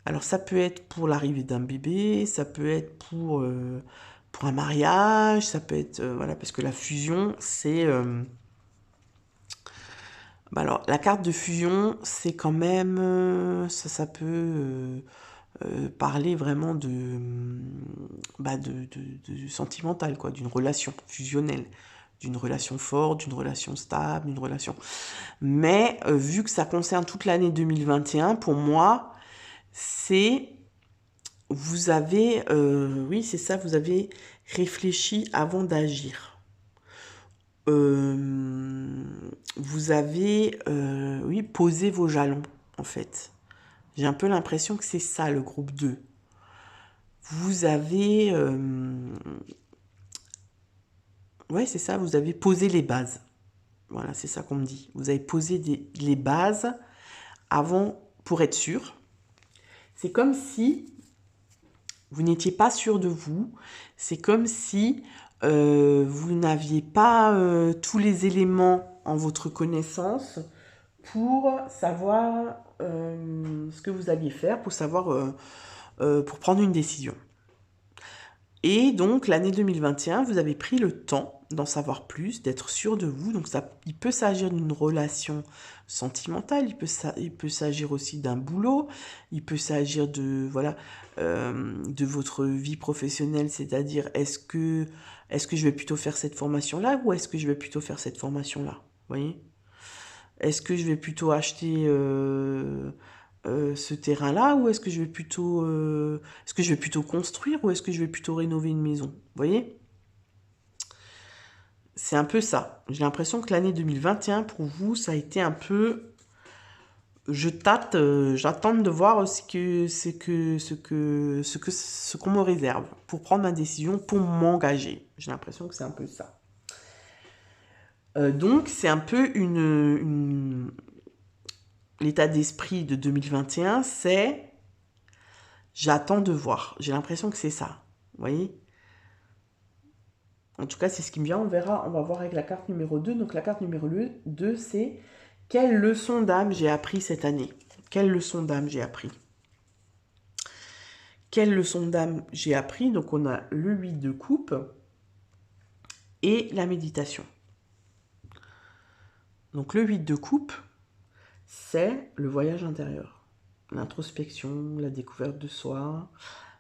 Alors ça peut être pour l'arrivée d'un bébé, ça peut être pour un mariage, ça peut être voilà, parce que la fusion c'est alors la carte de fusion c'est quand même ça peut parler vraiment de sentimental quoi, d'une relation fusionnelle, d'une relation forte, d'une relation stable, d'une relation. Mais vu que ça concerne toute l'année 2021, pour moi c'est vous avez, oui, c'est ça, vous avez réfléchi avant d'agir. Vous avez, oui, posé vos jalons, en fait. J'ai un peu l'impression que c'est ça, le groupe 2. Vous avez, ouais, c'est ça, vous avez posé les bases. Voilà, c'est ça qu'on me dit. Vous avez posé les bases avant, pour être sûr. C'est comme si vous n'étiez pas sûr de vous. C'est comme si vous n'aviez pas tous les éléments en votre connaissance pour savoir ce que vous alliez faire, pour savoir, pour prendre une décision. Et donc, l'année 2021, vous avez pris le temps d'en savoir plus, d'être sûr de vous. Donc, il peut s'agir d'une relation sentimentale, il peut s'agir aussi d'un boulot, il peut s'agir de, voilà, de votre vie professionnelle, c'est-à-dire est-ce que je vais plutôt faire cette formation-là ou est-ce que je vais plutôt faire cette formation-là? Vous voyez? Est-ce que je vais plutôt acheter ce terrain-là ou est-ce que je vais plutôt construire ou est-ce que je vais plutôt rénover une maison? Vous voyez? C'est un peu ça. J'ai l'impression que l'année 2021 pour vous, ça a été un peu je tâte, j'attends de voir ce qu'on me réserve pour prendre ma décision, pour m'engager. J'ai l'impression que c'est un peu ça. Donc c'est un peu l'état d'esprit de 2021, c'est j'attends de voir. J'ai l'impression que c'est ça. Vous voyez? En tout cas, c'est ce qui me vient. On verra. On va voir avec la carte numéro 2. Donc, la carte numéro 2, c'est quelle leçon d'âme j'ai appris cette année? Quelle leçon d'âme j'ai appris? quelle leçon d'âme j'ai appris? Donc on a le 8 de coupe et la méditation. Donc le 8 de coupe, c'est le voyage intérieur, l'introspection, la découverte de soi,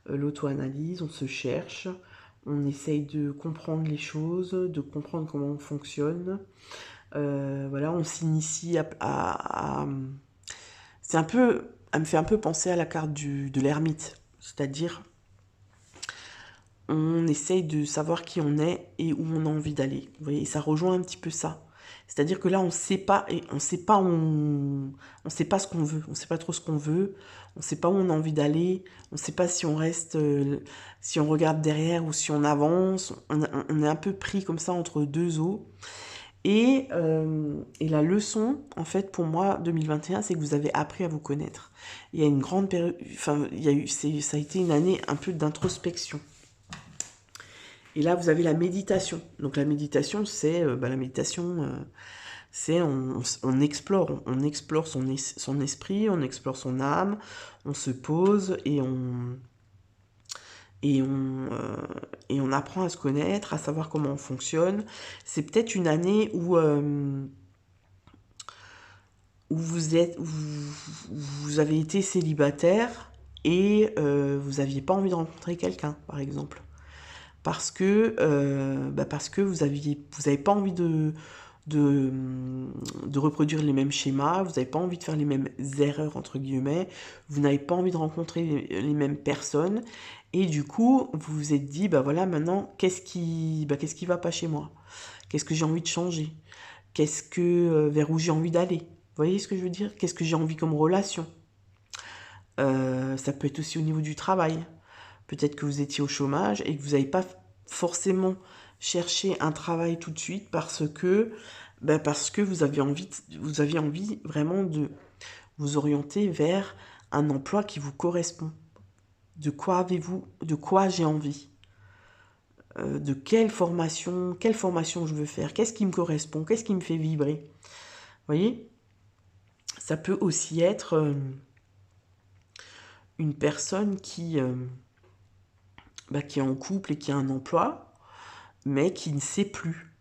l'auto-analyse, on se cherche, on essaye de comprendre les choses, de comprendre comment on fonctionne. Voilà, on s'initie c'est un peu, elle me fait un peu penser à la carte de l'ermite, c'est-à-dire on essaye de savoir qui on est et où on a envie d'aller. Vous voyez, ça rejoint un petit peu ça. C'est-à-dire que là, on sait pas, et on sait pas, on sait pas ce qu'on veut, on sait pas trop ce qu'on veut, on sait pas où on a envie d'aller, on sait pas si on reste, si on regarde derrière ou si on avance. On est un peu pris comme ça entre deux eaux. Et la leçon, en fait, pour moi, 2021, c'est que vous avez appris à vous connaître. Il y a une grande période, enfin, ça a été une année un peu d'introspection. Et là, vous avez la méditation. Donc la méditation, c'est la méditation, c'est on explore, son esprit, on explore son âme, on se pose et on apprend à se connaître, à savoir comment on fonctionne. C'est peut-être une année où vous avez été célibataire et vous n'aviez pas envie de rencontrer quelqu'un, par exemple. Parce que vous avez pas envie de, de reproduire les mêmes schémas, vous n'avez pas envie de faire les mêmes erreurs, entre guillemets, vous n'avez pas envie de rencontrer les mêmes personnes, et du coup, vous vous êtes dit, bah voilà, maintenant, qu'est-ce qui va pas chez moi? Qu'est-ce que j'ai envie de changer? Vers où j'ai envie d'aller? Vous voyez ce que je veux dire? Qu'est-ce que j'ai envie comme relation? Ça peut être aussi au niveau du travail. Peut-être que vous étiez au chômage et que vous n'avez pas forcément cherché un travail tout de suite parce que vous aviez envie vraiment de vous orienter vers un emploi qui vous correspond. De quoi j'ai envie? De quelle formation je veux faire? Qu'est-ce qui me correspond? Qu'est-ce qui me fait vibrer? Vous voyez? Ça peut aussi être une personne qui est en couple et qui a un emploi, mais qui ne sait plus.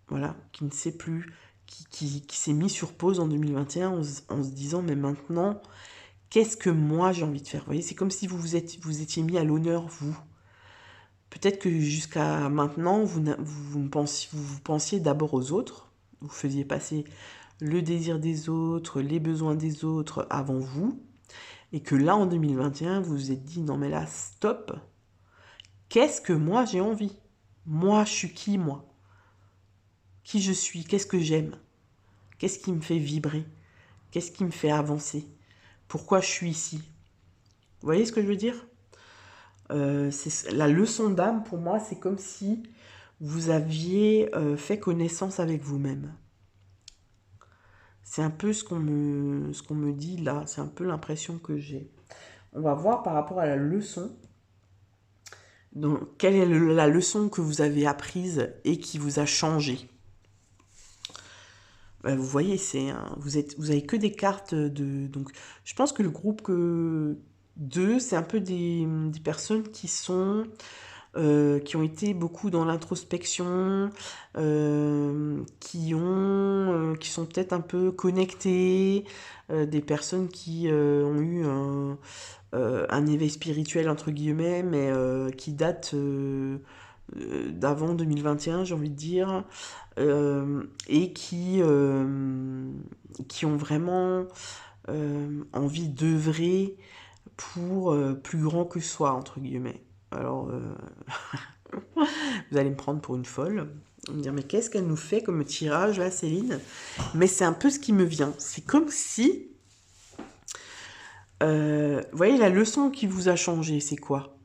Voilà, qui ne sait plus, qui s'est mis sur pause en 2021 en se disant, mais maintenant, qu'est-ce que moi j'ai envie de faire? Vous voyez, c'est comme si vous étiez mis à l'honneur, vous. Peut-être que jusqu'à maintenant, vous pensiez d'abord aux autres, vous faisiez passer le désir des autres, les besoins des autres avant vous, et que là, en 2021, vous vous êtes dit, non mais là, stop, qu'est-ce que moi j'ai envie? Moi, je suis qui, moi? Qui je suis? Qu'est-ce que j'aime? Qu'est-ce qui me fait vibrer? Qu'est-ce qui me fait avancer? Pourquoi je suis ici? Vous voyez ce que je veux dire? La leçon d'âme, pour moi, c'est comme si vous aviez fait connaissance avec vous-même. C'est un peu ce qu'on me dit là, c'est un peu l'impression que j'ai. On va voir par rapport à la leçon. Donc, quelle est la leçon que vous avez apprise et qui vous a changé? Vous voyez, vous avez que des cartes de. Donc, je pense que le groupe 2, c'est un peu des personnes qui ont été beaucoup dans l'introspection, qui sont peut-être un peu connectées, des personnes qui ont eu un éveil spirituel entre guillemets, mais qui date d'avant 2021, j'ai envie de dire, et qui ont vraiment envie d'œuvrer pour plus grand que soi, entre guillemets. Alors, vous allez me prendre pour une folle, me dire, mais qu'est-ce qu'elle nous fait comme tirage là, Céline? Mais c'est un peu ce qui me vient. C'est comme si, vous voyez, la leçon qui vous a changé, c'est quoi?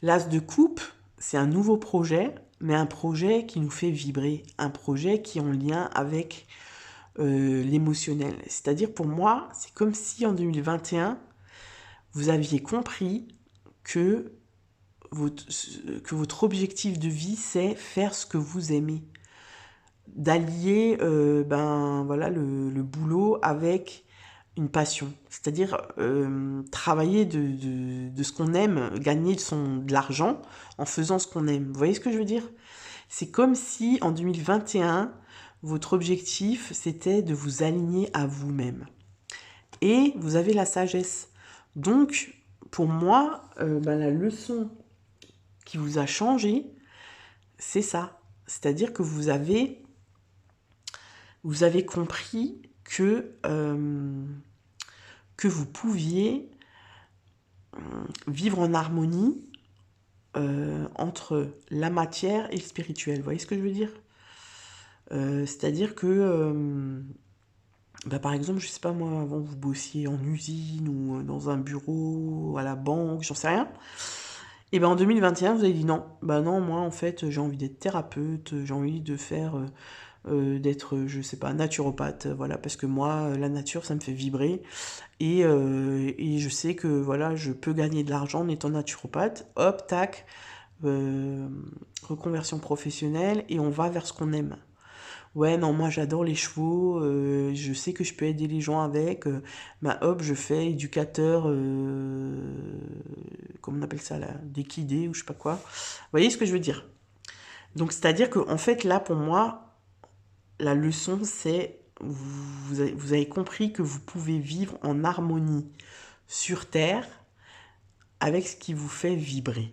L'as de coupe, c'est un nouveau projet, mais un projet qui nous fait vibrer, un projet qui est en lien avec l'émotionnel. C'est-à-dire, pour moi, c'est comme si en 2021, vous aviez compris que votre objectif de vie, c'est faire ce que vous aimez. D'allier le boulot avec une passion. C'est-à-dire travailler de ce qu'on aime, gagner de l'argent en faisant ce qu'on aime. Vous voyez ce que je veux dire? C'est comme si en 2021, votre objectif, c'était de vous aligner à vous-même. Et vous avez la sagesse. Donc, pour moi, la leçon qui vous a changé, c'est ça. C'est-à-dire que vous avez compris que vous pouviez vivre en harmonie entre la matière et le spirituel. Vous voyez ce que je veux dire? C'est-à-dire que, par exemple, je sais pas moi, avant vous bossiez en usine ou dans un bureau, à la banque, j'en sais rien. Et ben en 2021, vous avez dit non. Bah non, moi en fait, j'ai envie d'être thérapeute, j'ai envie de faire, d'être, je sais pas, naturopathe, voilà, parce que moi, la nature, ça me fait vibrer. Et je sais que voilà, je peux gagner de l'argent en étant naturopathe. Hop, tac, reconversion professionnelle, et on va vers ce qu'on aime. Ouais, non, moi j'adore les chevaux, je sais que je peux aider les gens avec. Hop, je fais éducateur, comment on appelle ça là, d'équidé ou je sais pas quoi. Vous voyez ce que je veux dire? Donc c'est-à-dire que en fait là pour moi, la leçon c'est vous avez compris que vous pouvez vivre en harmonie sur Terre avec ce qui vous fait vibrer.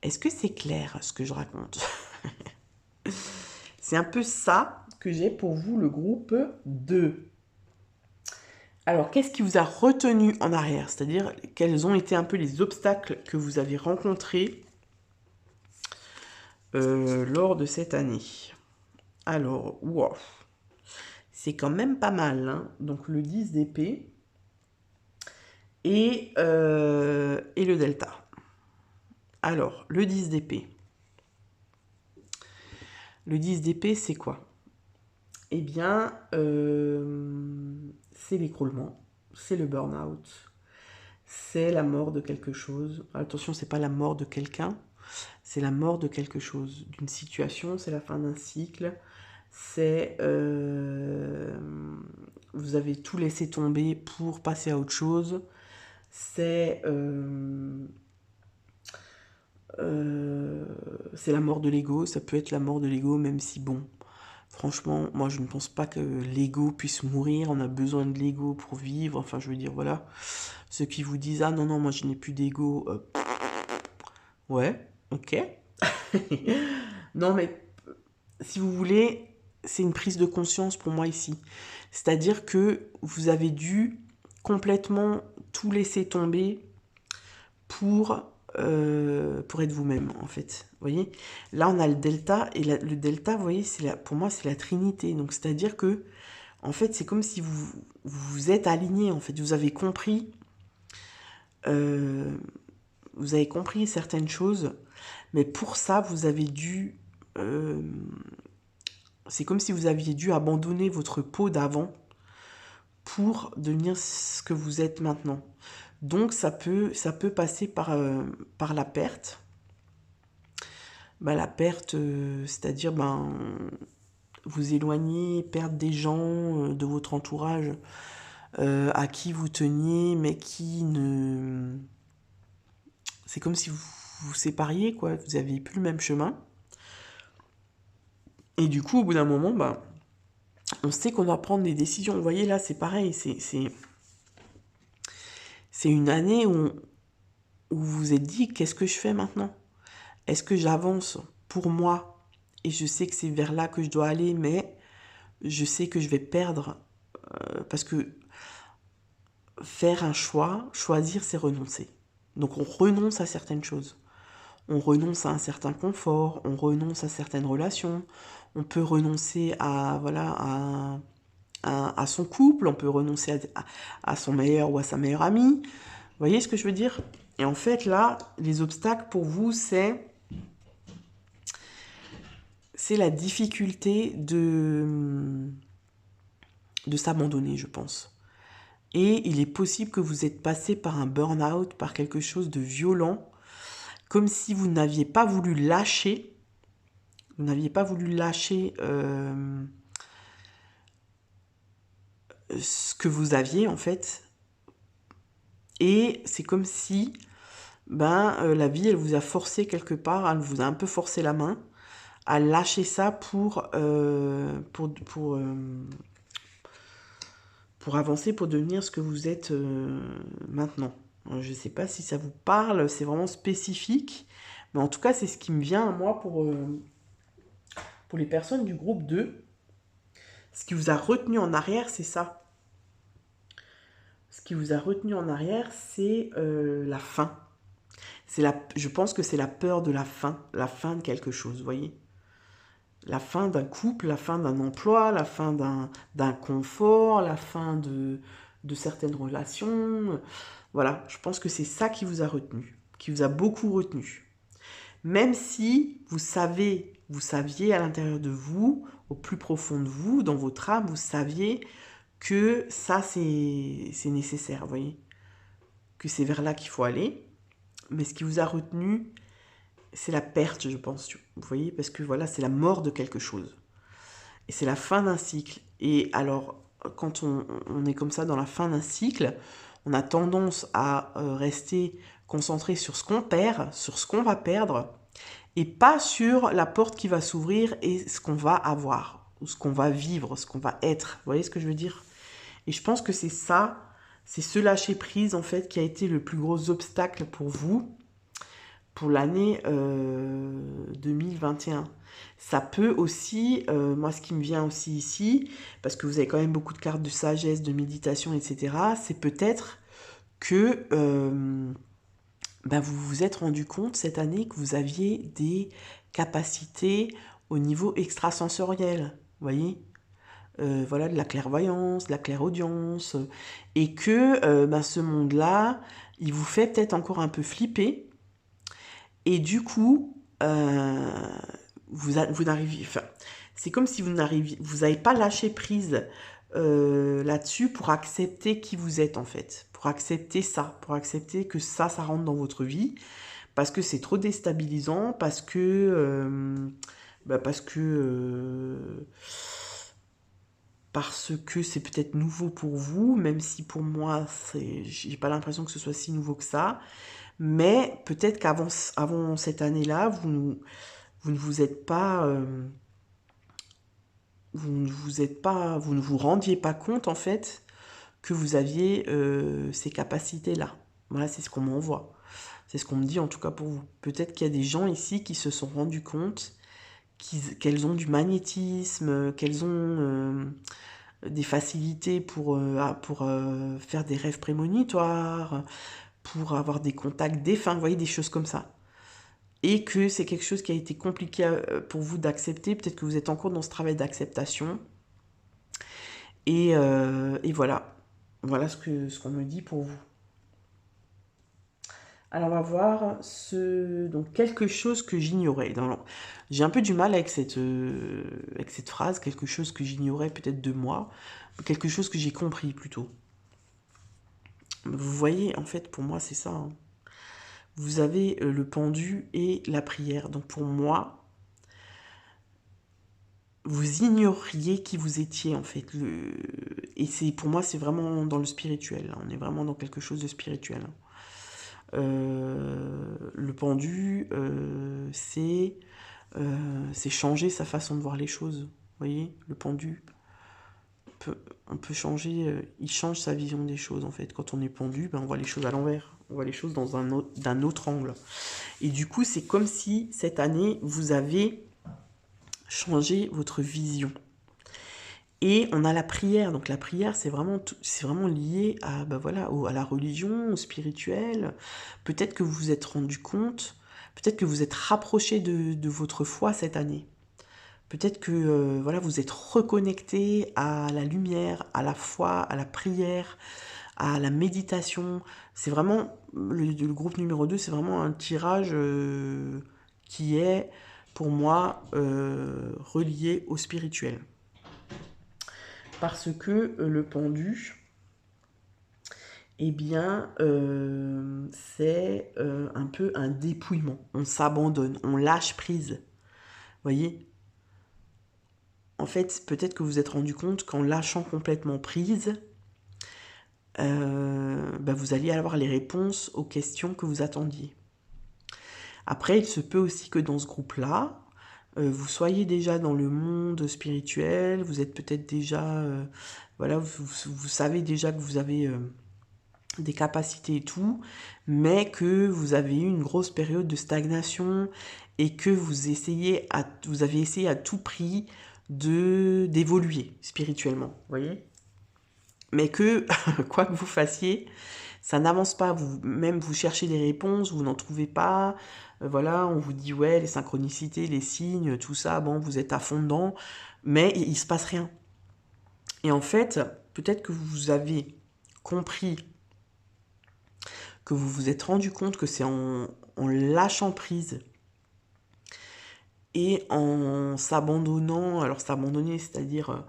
Est-ce que c'est clair ce que je raconte? C'est un peu ça que j'ai pour vous, le groupe 2. Alors, qu'est-ce qui vous a retenu en arrière? C'est-à-dire, quels ont été un peu les obstacles que vous avez rencontrés lors de cette année? Alors, wow, c'est quand même pas mal, hein. Donc, le 10 d'épée et le delta. Alors, le 10 d'épée. Le 10 d'épée, c'est quoi? Eh bien, c'est l'écroulement, c'est le burn-out, c'est la mort de quelque chose. Attention, c'est pas la mort de quelqu'un, c'est la mort de quelque chose, d'une situation, c'est la fin d'un cycle, c'est vous avez tout laissé tomber pour passer à autre chose, c'est la mort de l'ego, ça peut être la mort de l'ego, même si bon, franchement, moi je ne pense pas que l'ego puisse mourir, on a besoin de l'ego pour vivre, enfin je veux dire, voilà. Ceux qui vous disent, ah non, non, moi je n'ai plus d'ego, ouais, ok. Non mais, si vous voulez, c'est une prise de conscience pour moi ici. C'est-à-dire que vous avez dû complètement tout laisser tomber pour être vous-même, en fait. Vous voyez? Là, on a le delta, et le delta, vous voyez, pour moi, c'est la trinité. Donc, c'est-à-dire que, en fait, c'est comme si vous êtes aligné, en fait. Euh, vous avez compris certaines choses, mais pour ça, vous avez dû... c'est comme si vous aviez dû abandonner votre peau d'avant pour devenir ce que vous êtes maintenant. Donc, ça peut passer par la perte. La perte, c'est-à-dire vous éloigner, perdre des gens de votre entourage à qui vous teniez, mais qui ne... C'est comme si vous vous sépariez, quoi. Vous n'aviez plus le même chemin. Et du coup, au bout d'un moment, on sait qu'on doit prendre des décisions. Vous voyez, là, c'est pareil. C'est une année où vous vous êtes dit, qu'est-ce que je fais maintenant? Est-ce que j'avance pour moi? Et je sais que c'est vers là que je dois aller, mais je sais que je vais perdre. Parce que faire un choix, choisir, c'est renoncer. Donc on renonce à certaines choses. On renonce à un certain confort, on renonce à certaines relations, on peut renoncer à, voilà, à son couple, on peut renoncer à son meilleur ou à sa meilleure amie. Vous voyez ce que je veux dire? Et en fait, là, les obstacles pour vous, c'est la difficulté de s'abandonner, je pense. Et il est possible que vous êtes passé par un burn-out, par quelque chose de violent, comme si vous n'aviez pas voulu lâcher. Vous n'aviez pas voulu lâcher ce que vous aviez en fait. Et c'est comme si la vie, elle vous a forcé quelque part, elle vous a un peu forcé la main à lâcher ça pour avancer, pour devenir ce que vous êtes maintenant. Je ne sais pas si ça vous parle, c'est vraiment spécifique, mais en tout cas, c'est ce qui me vient à moi pour les personnes du groupe 2. Ce qui vous a retenu en arrière, c'est ça. Ce qui vous a retenu en arrière, c'est la fin. Je pense que c'est la peur de la fin de quelque chose, vous voyez. La fin d'un couple, la fin d'un emploi, la fin d'un confort, la fin de certaines relations. Voilà, je pense que c'est ça qui vous a retenu, qui vous a beaucoup retenu. Même si vous saviez à l'intérieur de vous, au plus profond de vous, dans votre âme, vous saviez que ça, c'est nécessaire, vous voyez. Que c'est vers là qu'il faut aller. Mais ce qui vous a retenu, c'est la perte, je pense. Vous voyez, parce que voilà, c'est la mort de quelque chose. Et c'est la fin d'un cycle. Et alors, quand on est comme ça dans la fin d'un cycle, on a tendance à rester concentré sur ce qu'on perd, sur ce qu'on va perdre, et pas sur la porte qui va s'ouvrir et ce qu'on va avoir, ou ce qu'on va vivre, ce qu'on va être. Vous voyez ce que je veux dire? Et je pense que c'est ça, c'est ce lâcher-prise, en fait, qui a été le plus gros obstacle pour vous, pour l'année 2021. Ça peut aussi, moi ce qui me vient aussi ici, parce que vous avez quand même beaucoup de cartes de sagesse, de méditation, etc., c'est peut-être que vous vous êtes rendu compte cette année que vous aviez des capacités au niveau extrasensoriel, vous voyez. Voilà, de la clairvoyance, de la clairaudience, et que ce monde-là, il vous fait peut-être encore un peu flipper, et du coup, vous n'arrivez, enfin, c'est comme si vous n'avez pas lâché prise là-dessus pour accepter qui vous êtes en fait, pour accepter ça, pour accepter que ça rentre dans votre vie, parce que c'est trop déstabilisant, parce que c'est peut-être nouveau pour vous, même si pour moi, j'ai pas l'impression que ce soit si nouveau que ça. Mais peut-être avant cette année-là, vous ne vous êtes pas, vous ne vous rendiez pas compte en fait que vous aviez ces capacités-là. Voilà, c'est ce qu'on m'envoie. C'est ce qu'on me dit en tout cas pour vous. Peut-être qu'il y a des gens ici qui se sont rendus compte qu'elles ont du magnétisme, qu'elles ont des facilités pour faire des rêves prémonitoires, pour avoir des contacts défunts, vous voyez, des choses comme ça. Et que c'est quelque chose qui a été compliqué pour vous d'accepter, peut-être que vous êtes encore dans ce travail d'acceptation. Et voilà. Voilà ce qu'on me dit pour vous. Alors on va voir donc quelque chose que j'ignorais. J'ai un peu du mal avec cette phrase, quelque chose que j'ignorais peut-être de moi, quelque chose que j'ai compris plutôt. Vous voyez, en fait, pour moi, c'est ça. Hein. Vous avez le pendu et la prière. Donc pour moi, vous ignoriez qui vous étiez, en fait. Et pour moi, c'est vraiment dans le spirituel. Hein. On est vraiment dans quelque chose de spirituel. Hein. Le pendu, c'est changer sa façon de voir les choses. Vous voyez, le pendu, on peut changer, il change sa vision des choses en fait. Quand on est pendu, on voit les choses à l'envers, on voit les choses d'un autre angle. Et du coup, c'est comme si cette année, vous avez changé votre vision. Et on a la prière. Donc la prière, c'est vraiment lié à, à la religion, au spirituel. Peut-être que vous vous êtes rendu compte, peut-être que vous êtes rapproché de votre foi cette année. Peut-être que vous êtes reconnecté à la lumière, à la foi, à la prière, à la méditation. C'est vraiment, le groupe numéro 2, c'est vraiment un tirage qui est, pour moi, relié au spirituel. Parce que le pendu, eh bien, c'est un peu un dépouillement. On s'abandonne, on lâche prise. Vous voyez ? fait, peut-être que vous vous êtes rendu compte qu'en lâchant complètement prise, vous alliez avoir les réponses aux questions que vous attendiez. Après, il se peut aussi que dans ce groupe-là, vous soyez déjà dans le monde spirituel, vous êtes peut-être déjà, voilà, vous savez déjà que vous avez des capacités et tout, mais que vous avez eu une grosse période de stagnation et que vous avez essayé à tout prix d'évoluer spirituellement, vous voyez? Mais que, quoi que vous fassiez, ça n'avance pas. Même vous cherchez des réponses, vous n'en trouvez pas. Voilà, on vous dit, ouais, les synchronicités, les signes, tout ça, bon, vous êtes à fond dedans, mais il se passe rien. Et en fait, peut-être que vous avez compris, que vous vous êtes rendu compte que c'est en lâchant prise et en s'abandonnant, alors s'abandonner, c'est-à-dire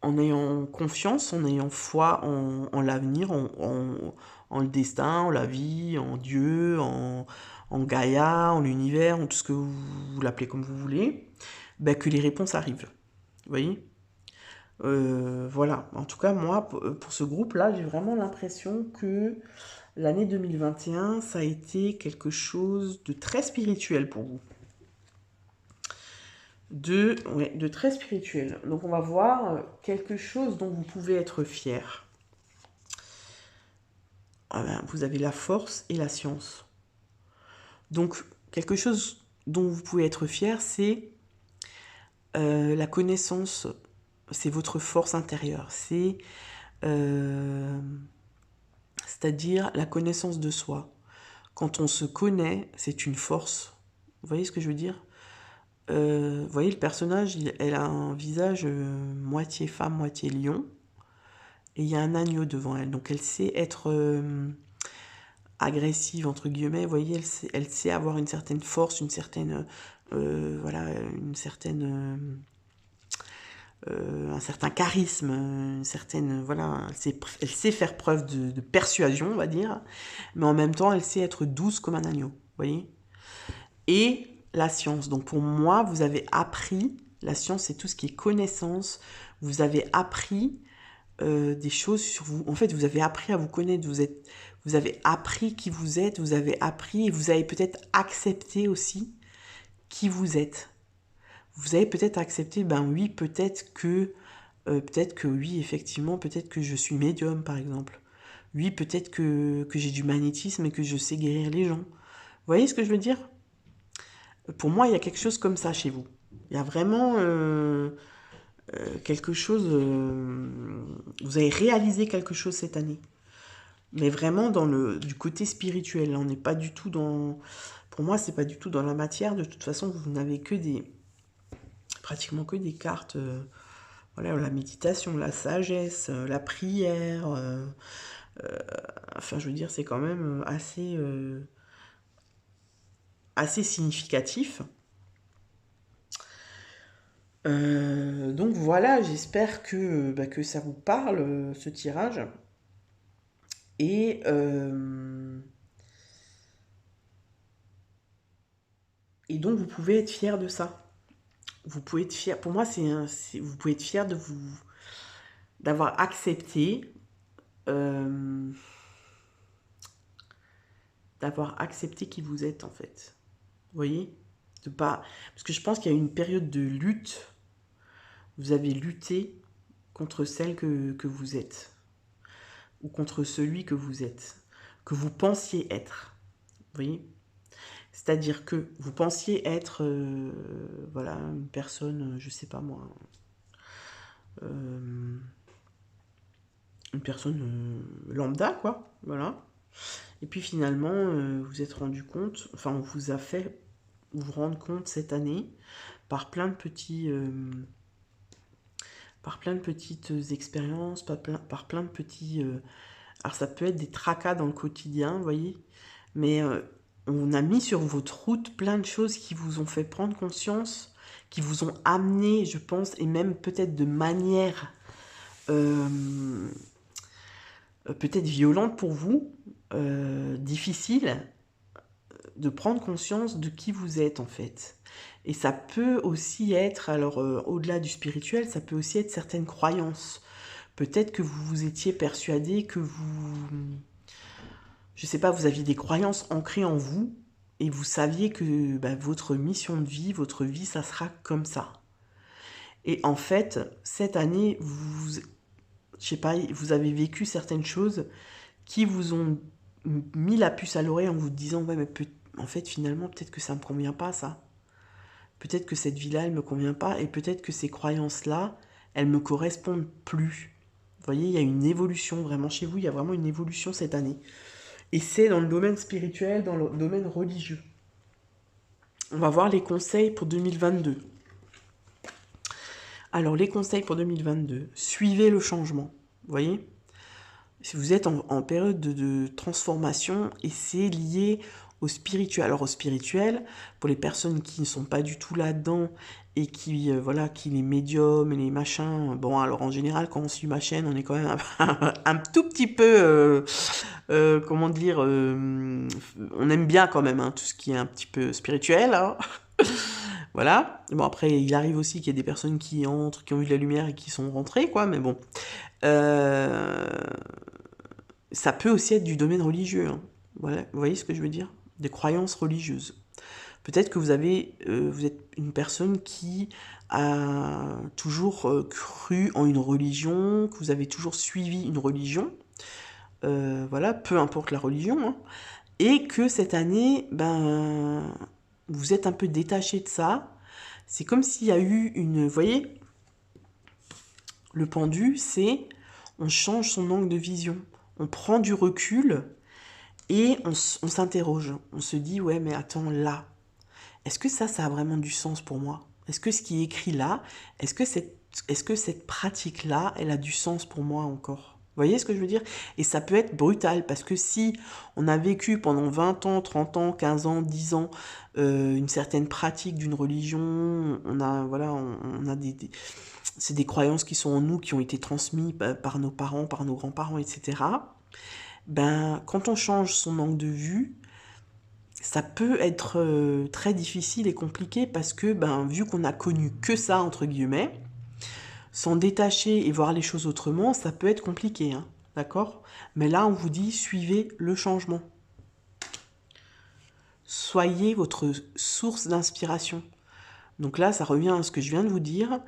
en ayant confiance, en ayant foi en l'avenir, en le destin, en la vie, en Dieu, en Gaïa, en l'univers, en tout ce que vous l'appelez comme vous voulez, que les réponses arrivent. Vous voyez? Voilà. En tout cas, moi, pour ce groupe-là, j'ai vraiment l'impression que l'année 2021, ça a été quelque chose de très spirituel pour vous. De très spirituel. Donc on va voir quelque chose dont vous pouvez être fier. Vous avez la force et la science. Donc quelque chose dont vous pouvez être fier, c'est la connaissance, c'est votre force intérieure. C'est-à-dire la connaissance de soi. Quand on se connaît, c'est une force. Vous voyez ce que je veux dire? Vous voyez, le personnage, elle a un visage moitié femme, moitié lion. Et il y a un agneau devant elle. Donc elle sait être agressive, entre guillemets. Vous voyez, elle sait avoir une certaine force, une certaine... voilà, une certaine... un certain charisme, une certaine... Voilà, elle sait faire preuve de persuasion, on va dire. Mais en même temps, elle sait être douce comme un agneau. Vous voyez? Et la science. Donc pour moi, vous avez appris... La science, c'est tout ce qui est connaissance. Vous avez appris... des choses sur vous. En fait, vous avez appris à vous connaître, vous avez appris qui vous êtes, vous avez appris et vous avez peut-être accepté aussi qui vous êtes. Vous avez peut-être accepté, oui, peut-être que oui, effectivement, peut-être que je suis médium, par exemple. Oui, peut-être que j'ai du magnétisme et que je sais guérir les gens. Vous voyez ce que je veux dire? Pour moi, il y a quelque chose comme ça chez vous. Il y a vraiment... quelque chose, vous avez réalisé quelque chose cette année, mais vraiment du côté spirituel. On n'est pas du tout dans, pour moi, c'est pas du tout dans la matière. De toute façon, vous n'avez pratiquement que des cartes, voilà, la méditation, la sagesse, la prière. Enfin, je veux dire, c'est quand même assez significatif. Donc voilà, j'espère que ça vous parle, ce tirage. Et, et donc vous pouvez être fier de ça. Vous pouvez être fier. Pour moi, vous pouvez être fier d'avoir accepté, euh, qui vous êtes en fait. Vous voyez? Parce que je pense qu'il y a eu une période de lutte. Vous avez lutté contre celle que vous êtes. Ou contre celui que vous êtes. Que vous pensiez être. Vous voyez? C'est-à-dire que vous pensiez être, voilà, une personne, je sais pas moi, une personne lambda, quoi, voilà. Et puis finalement, vous vous êtes rendu compte, enfin, on vous a fait vous rendre compte cette année par plein de petites expériences, par plein de petits... alors ça peut être des tracas dans le quotidien, vous voyez, mais on a mis sur votre route plein de choses qui vous ont fait prendre conscience, qui vous ont amené, je pense, et même peut-être de manière peut-être violente pour vous, difficile, de prendre conscience de qui vous êtes en fait. Et ça peut aussi être, alors au-delà du spirituel, ça peut aussi être certaines croyances. Peut-être que vous vous étiez persuadé que vous, je sais pas, vous aviez des croyances ancrées en vous et vous saviez que bah, votre mission de vie, votre vie, ça sera comme ça. Et en fait, cette année, je sais pas, vous avez vécu certaines choses qui vous ont mis la puce à l'oreille en vous disant, ouais, mais en fait, finalement, peut-être que ça me convient pas, ça. Peut-être que cette vie-là, elle me convient pas, et peut-être que ces croyances-là, elles me correspondent plus. Vous voyez, il y a une évolution vraiment chez vous, il y a vraiment une évolution cette année. Et c'est dans le domaine spirituel, dans le domaine religieux. On va voir les conseils pour 2022. Alors, les conseils pour 2022. Suivez le changement. Vous voyez? Si vous êtes en période de transformation et c'est lié au spirituel. Alors, au spirituel, pour les personnes qui ne sont pas du tout là-dedans et qui, voilà, qui les médiums et les machins, bon, alors en général, quand on suit ma chaîne, on est quand même un tout petit peu, comment dire, on aime bien quand même hein, tout ce qui est un petit peu spirituel, hein. Voilà. Bon, après, il arrive aussi qu'il y ait des personnes qui entrent, qui ont eu de la lumière et qui sont rentrées, quoi, mais bon. Ça peut aussi être du domaine religieux, hein. Voilà. Vous voyez ce que je veux dire? Des croyances religieuses. Peut-être que vous êtes une personne qui a toujours cru en une religion, que vous avez toujours suivi une religion, voilà, peu importe la religion, hein, et que cette année, ben, vous êtes un peu détaché de ça. C'est comme s'il y a eu une... Vous voyez, le pendu, c'est... On change son angle de vision. On prend du recul et on s'interroge. On se dit, ouais, mais attends, là, est-ce que ça a vraiment du sens pour moi? Est-ce que ce qui est écrit là, est-ce que cette pratique-là, elle a du sens pour moi encore? Vous voyez ce que je veux dire? Et ça peut être brutal, parce que si on a vécu pendant 20 ans, 30 ans, 15 ans, 10 ans, une certaine pratique d'une religion, on a, voilà, on a c'est des croyances qui sont en nous, qui ont été transmises par nos parents, par nos grands-parents, etc. Ben, quand on change son angle de vue, ça peut être très difficile et compliqué parce que, ben, vu qu'on a connu que ça, entre guillemets, s'en détacher et voir les choses autrement, ça peut être compliqué, hein, d'accord? Mais là, on vous dit, suivez le changement. Soyez votre source d'inspiration. Donc là, ça revient à ce que je viens de vous dire.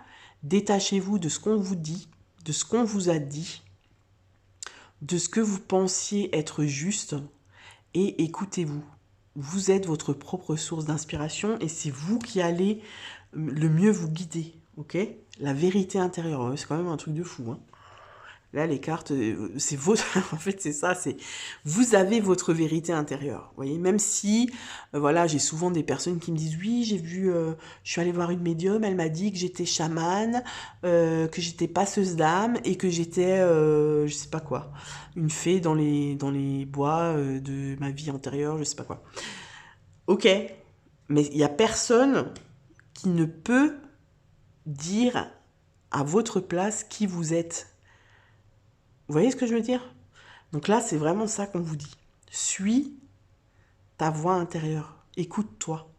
Détachez-vous de ce qu'on vous dit, de ce qu'on vous a dit, de ce que vous pensiez être juste, et écoutez-vous. Vous êtes votre propre source d'inspiration et c'est vous qui allez le mieux vous guider, ok? La vérité intérieure, c'est quand même un truc de fou, hein. Là, les cartes, c'est votre... en fait, c'est ça, c'est... Vous avez votre vérité intérieure, vous voyez? Même si, voilà, j'ai souvent des personnes qui me disent, oui, j'ai vu... je suis allée voir une médium, elle m'a dit que j'étais chamane, que j'étais passeuse d'âme et que j'étais, je sais pas quoi, une fée dans les bois de ma vie antérieure, je sais pas quoi. Ok, mais il y a personne qui ne peut dire à votre place qui vous êtes. Vous voyez ce que je veux dire? Donc là, c'est vraiment ça qu'on vous dit. Suis ta voix intérieure. Écoute-toi.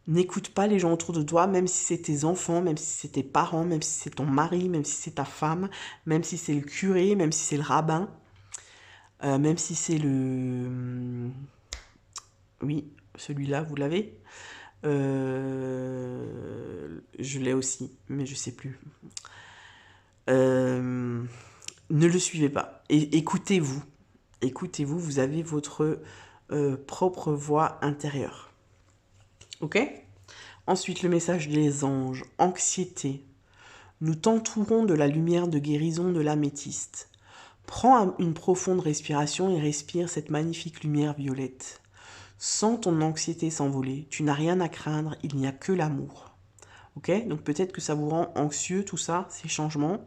N'écoute pas les gens autour de toi, même si c'est tes enfants, même si c'est tes parents, même si c'est ton mari, même si c'est ta femme, même si c'est le curé, même si c'est le rabbin, même si c'est le... Oui, celui-là, vous l'avez. Je l'ai aussi, mais je sais plus. Ne le suivez pas. Et écoutez-vous. Écoutez-vous, vous avez votre propre voix intérieure. Ok? Ensuite, le message des anges. Anxiété. Nous t'entourons de la lumière de guérison de l'améthyste. Prends une profonde respiration et respire cette magnifique lumière violette. Sens ton anxiété s'envoler. Tu n'as rien à craindre, il n'y a que l'amour. Ok? Donc peut-être que ça vous rend anxieux, tout ça, ces changements.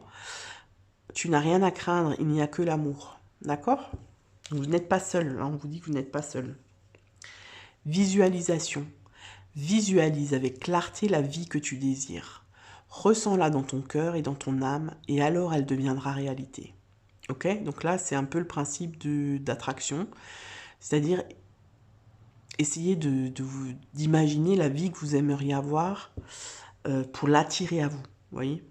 Tu n'as rien à craindre, il n'y a que l'amour. D'accord? Vous n'êtes pas seul, hein, on vous dit que vous n'êtes pas seul. Visualisation. Visualise avec clarté la vie que tu désires. Ressens-la dans ton cœur et dans ton âme, et alors elle deviendra réalité. Ok? Donc là, c'est un peu le principe d'attraction. C'est-à-dire, essayez d'imaginer la vie que vous aimeriez avoir pour l'attirer à vous, voyez.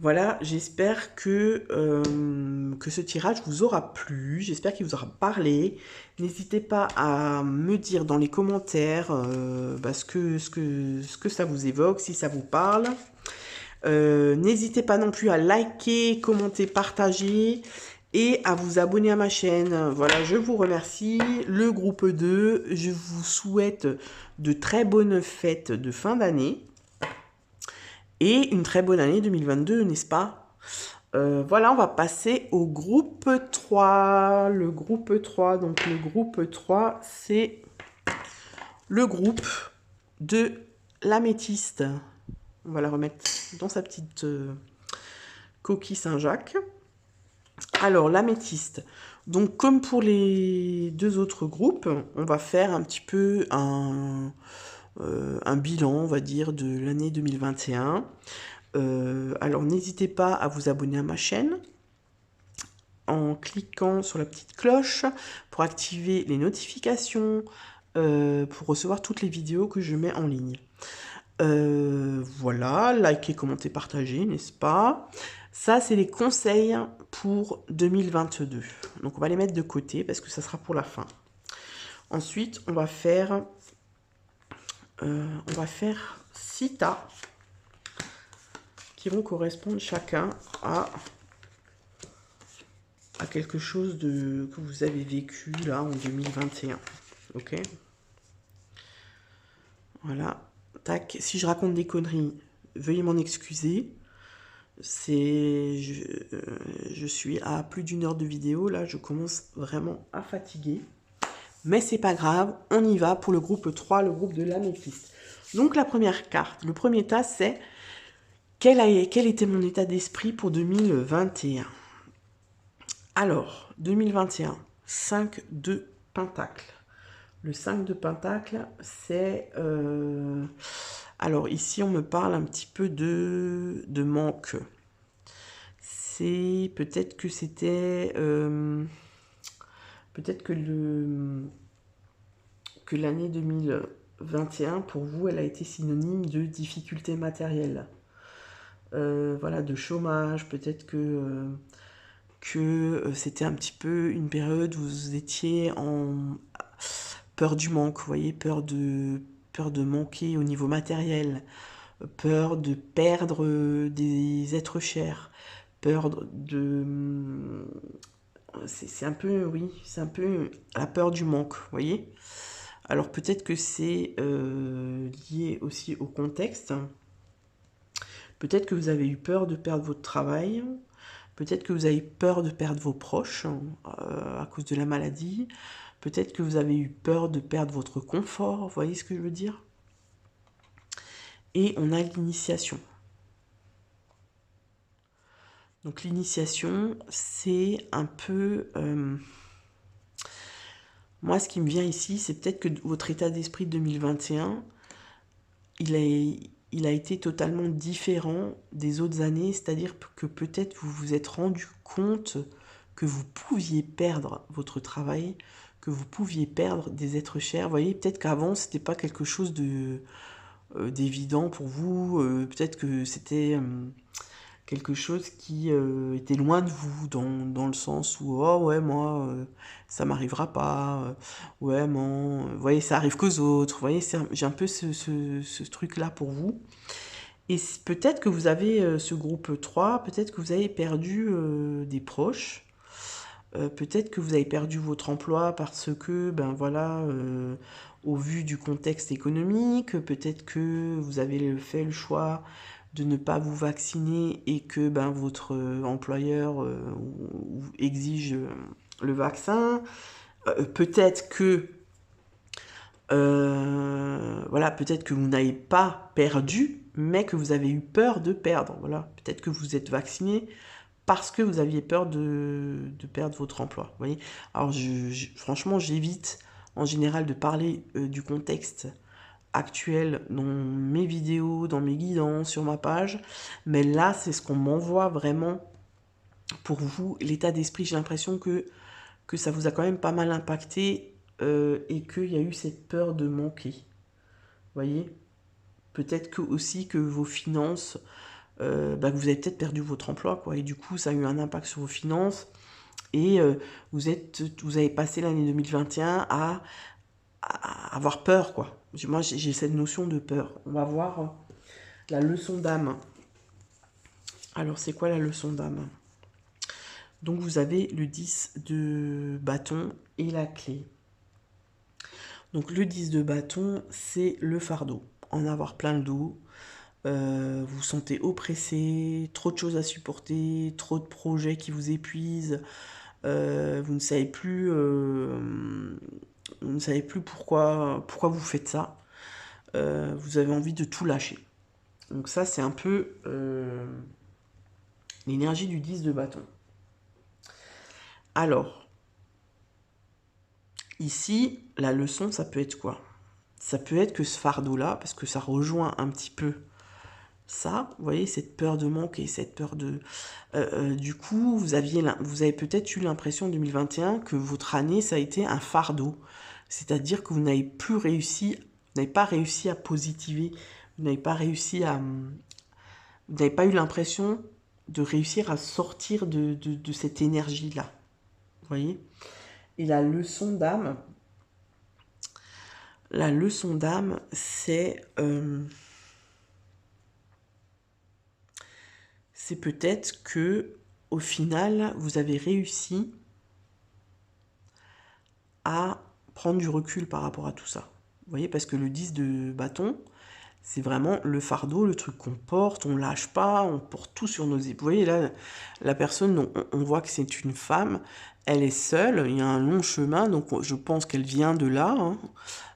Voilà, j'espère que ce tirage vous aura plu, j'espère qu'il vous aura parlé. N'hésitez pas à me dire dans les commentaires ce que ça vous évoque, si ça vous parle. N'hésitez pas non plus à liker, commenter, partager et à vous abonner à ma chaîne. Voilà, je vous remercie. Le groupe 2, je vous souhaite de très bonnes fêtes de fin d'année. Et une très bonne année 2022, n'est-ce pas? Voilà, on va passer au groupe 3. Le groupe 3, donc le groupe 3, c'est le groupe de l'améthyste. On va la remettre dans sa petite coquille Saint-Jacques. Alors, l'améthyste. Donc, comme pour les deux autres groupes, on va faire un petit peu un bilan, on va dire, de l'année 2021. Alors, n'hésitez pas à vous abonner à ma chaîne en cliquant sur la petite cloche pour activer les notifications, pour recevoir toutes les vidéos que je mets en ligne. Voilà, likez, commentez, partagez, n'est-ce pas? Ça, c'est les conseils pour 2022. Donc, on va les mettre de côté parce que ça sera pour la fin. Ensuite, on va faire 6 tas qui vont correspondre chacun à quelque chose que vous avez vécu là en 2021. Ok? Voilà. Tac. Si je raconte des conneries, veuillez m'en excuser. Je suis à plus d'1 heure de vidéo. Là, je commence vraiment à fatiguer. Mais c'est pas grave, on y va pour le groupe 3, le groupe de l'améthyste. Donc la première carte, le premier tas, c'est quel était mon état d'esprit pour 2021. Alors, 2021, 5 de Pentacle. Le 5 de Pentacle, c'est... alors ici, on me parle un petit peu de manque. C'est peut-être que c'était... peut-être que l'année 2021, pour vous, elle a été synonyme de difficultés matérielles. Voilà, de chômage, peut-être que c'était un petit peu une période où vous étiez en peur du manque, vous voyez, peur de manquer au niveau matériel, peur de perdre des êtres chers, peur de... C'est un peu, oui, c'est un peu la peur du manque, vous voyez. Alors peut-être que c'est lié aussi au contexte. Peut-être que vous avez eu peur de perdre votre travail. Peut-être que vous avez peur de perdre vos proches à cause de la maladie. Peut-être que vous avez eu peur de perdre votre confort. Vous voyez ce que je veux dire? Et on a l'initiation. Donc l'initiation, c'est un peu... moi, ce qui me vient ici, c'est peut-être que votre état d'esprit de 2021, il a été totalement différent des autres années, c'est-à-dire que peut-être vous vous êtes rendu compte que vous pouviez perdre votre travail, que vous pouviez perdre des êtres chers. Vous voyez, peut-être qu'avant, c'était pas quelque chose d'évident pour vous, peut-être que c'était quelque chose qui était loin de vous, dans le sens où, oh ouais, moi, ça m'arrivera pas, ouais, non, vous voyez, ça arrive qu'aux autres, vous voyez, j'ai un peu ce truc-là pour vous. Et peut-être que vous avez ce groupe 3, peut-être que vous avez perdu des proches, peut-être que vous avez perdu votre emploi parce que, ben voilà, au vu du contexte économique, peut-être que vous avez fait le choix de ne pas vous vacciner et que ben, votre employeur exige le vaccin. Peut-être que voilà, peut-être que vous n'avez pas perdu, mais que vous avez eu peur de perdre. Voilà, peut-être que vous êtes vacciné parce que vous aviez peur de perdre votre emploi. Vous voyez. Alors, franchement, j'évite en général de parler du contexte actuel dans mes vidéos, dans mes guidances, sur ma page. Mais là, c'est ce qu'on m'envoie vraiment pour vous. L'état d'esprit, j'ai l'impression que ça vous a quand même pas mal impacté et qu'il y a eu cette peur de manquer. Vous voyez? Peut-être que aussi que vos finances, que vous avez peut-être perdu votre emploi, quoi, et du coup, ça a eu un impact sur vos finances, et vous avez passé l'année 2021 à avoir peur, quoi. Moi, j'ai cette notion de peur. On va voir la leçon d'âme. Alors, c'est quoi la leçon d'âme? Donc, vous avez le 10 de bâton et la clé. Donc, le 10 de bâton, c'est le fardeau. En avoir plein le dos. Vous vous sentez oppressé, trop de choses à supporter, trop de projets qui vous épuisent. Vous ne savez plus, pourquoi vous faites ça. Vous avez envie de tout lâcher. Donc ça, c'est un peu l'énergie du 10 de bâton. Alors, ici, la leçon, ça peut être quoi? Ça peut être que ce fardeau-là, parce que ça rejoint un petit peu ça, vous voyez, cette peur de manque et cette peur de... du coup, vous avez peut-être eu l'impression en 2021 que votre année, ça a été un fardeau. C'est-à-dire que vous n'avez pas réussi à positiver, vous n'avez pas réussi à... Vous n'avez pas eu l'impression de réussir à sortir de cette énergie-là. Vous voyez? Et la leçon d'âme, c'est peut-être que au final, vous avez réussi à prendre du recul par rapport à tout ça. Vous voyez, parce que le 10 de bâton, c'est vraiment le fardeau, le truc qu'on porte, on lâche pas, on porte tout sur nos épaules. Vous voyez, là, la personne, on voit que c'est une femme, elle est seule, il y a un long chemin, donc je pense qu'elle vient de là, hein.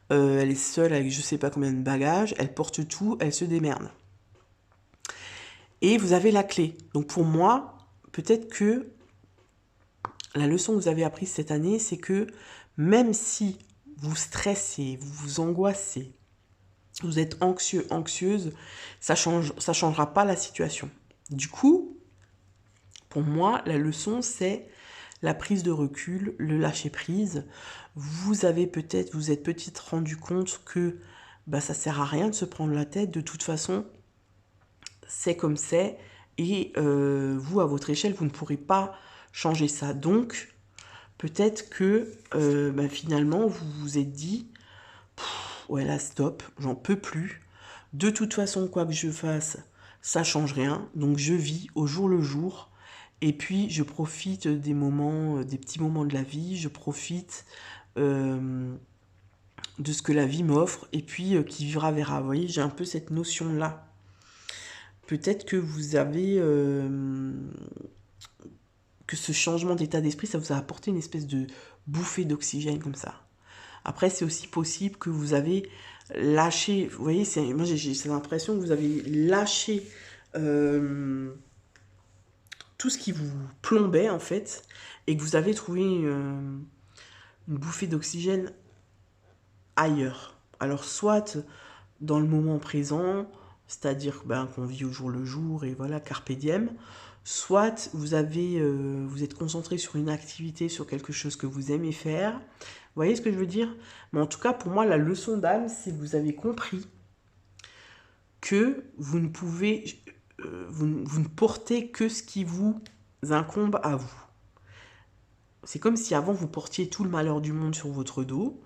Elle est seule avec je sais pas combien de bagages, elle porte tout, elle se démerde. Et vous avez la clé. Donc pour moi, peut-être que la leçon que vous avez apprise cette année, c'est que même si vous stressez, vous vous angoissez, vous êtes anxieux, anxieuse, ça changera pas la situation. Du coup, pour moi, la leçon, c'est la prise de recul, le lâcher prise. Vous êtes peut-être rendu compte que ça sert à rien de se prendre la tête. De toute façon, c'est comme c'est. Et vous, à votre échelle, vous ne pourrez pas changer ça. Donc, peut-être que finalement, vous vous êtes dit, ouais là, stop, j'en peux plus. De toute façon, quoi que je fasse, ça change rien. Donc, je vis au jour le jour. Et puis, je profite des petits moments de la vie. Je profite de ce que la vie m'offre. Et puis, qui vivra verra. Vous voyez, j'ai un peu cette notion-là. Peut-être que vous avez... que ce changement d'état d'esprit, ça vous a apporté une espèce de bouffée d'oxygène comme ça. Après, c'est aussi possible que vous avez lâché... Vous voyez, moi, j'ai cette impression que vous avez lâché... tout ce qui vous plombait en fait, et que vous avez trouvé une bouffée d'oxygène ailleurs. Alors soit dans le moment présent, c'est-à-dire qu'on vit au jour le jour et voilà, carpe diem, soit vous êtes concentré sur une activité, sur quelque chose que vous aimez faire. Vous voyez ce que je veux dire? Mais en tout cas, pour moi, la leçon d'âme, c'est que vous avez compris que vous ne portez que ce qui vous incombe à vous. C'est comme si avant vous portiez tout le malheur du monde sur votre dos,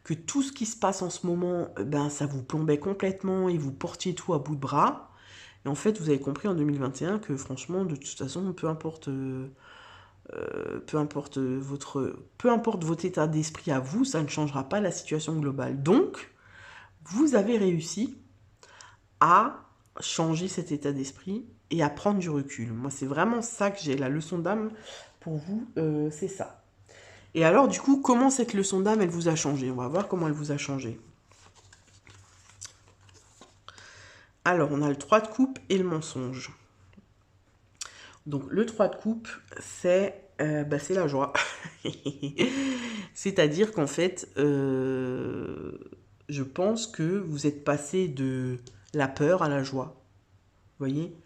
que tout ce qui se passe en ce moment, ça vous plombait complètement et vous portiez tout à bout de bras. Et en fait, vous avez compris en 2021 que franchement, de toute façon, peu importe votre état d'esprit à vous, ça ne changera pas la situation globale. Donc, vous avez réussi à changer cet état d'esprit et à prendre du recul. Moi, c'est vraiment ça que j'ai, la leçon d'âme pour vous, c'est ça. Et alors, du coup, comment cette leçon d'âme, elle vous a changé? On va voir comment elle vous a changé. Alors, on a le 3 de coupe et le mensonge. Donc, le 3 de coupe, c'est la joie. C'est-à-dire qu'en fait, je pense que vous êtes passé de la peur à la joie. Vous voyez?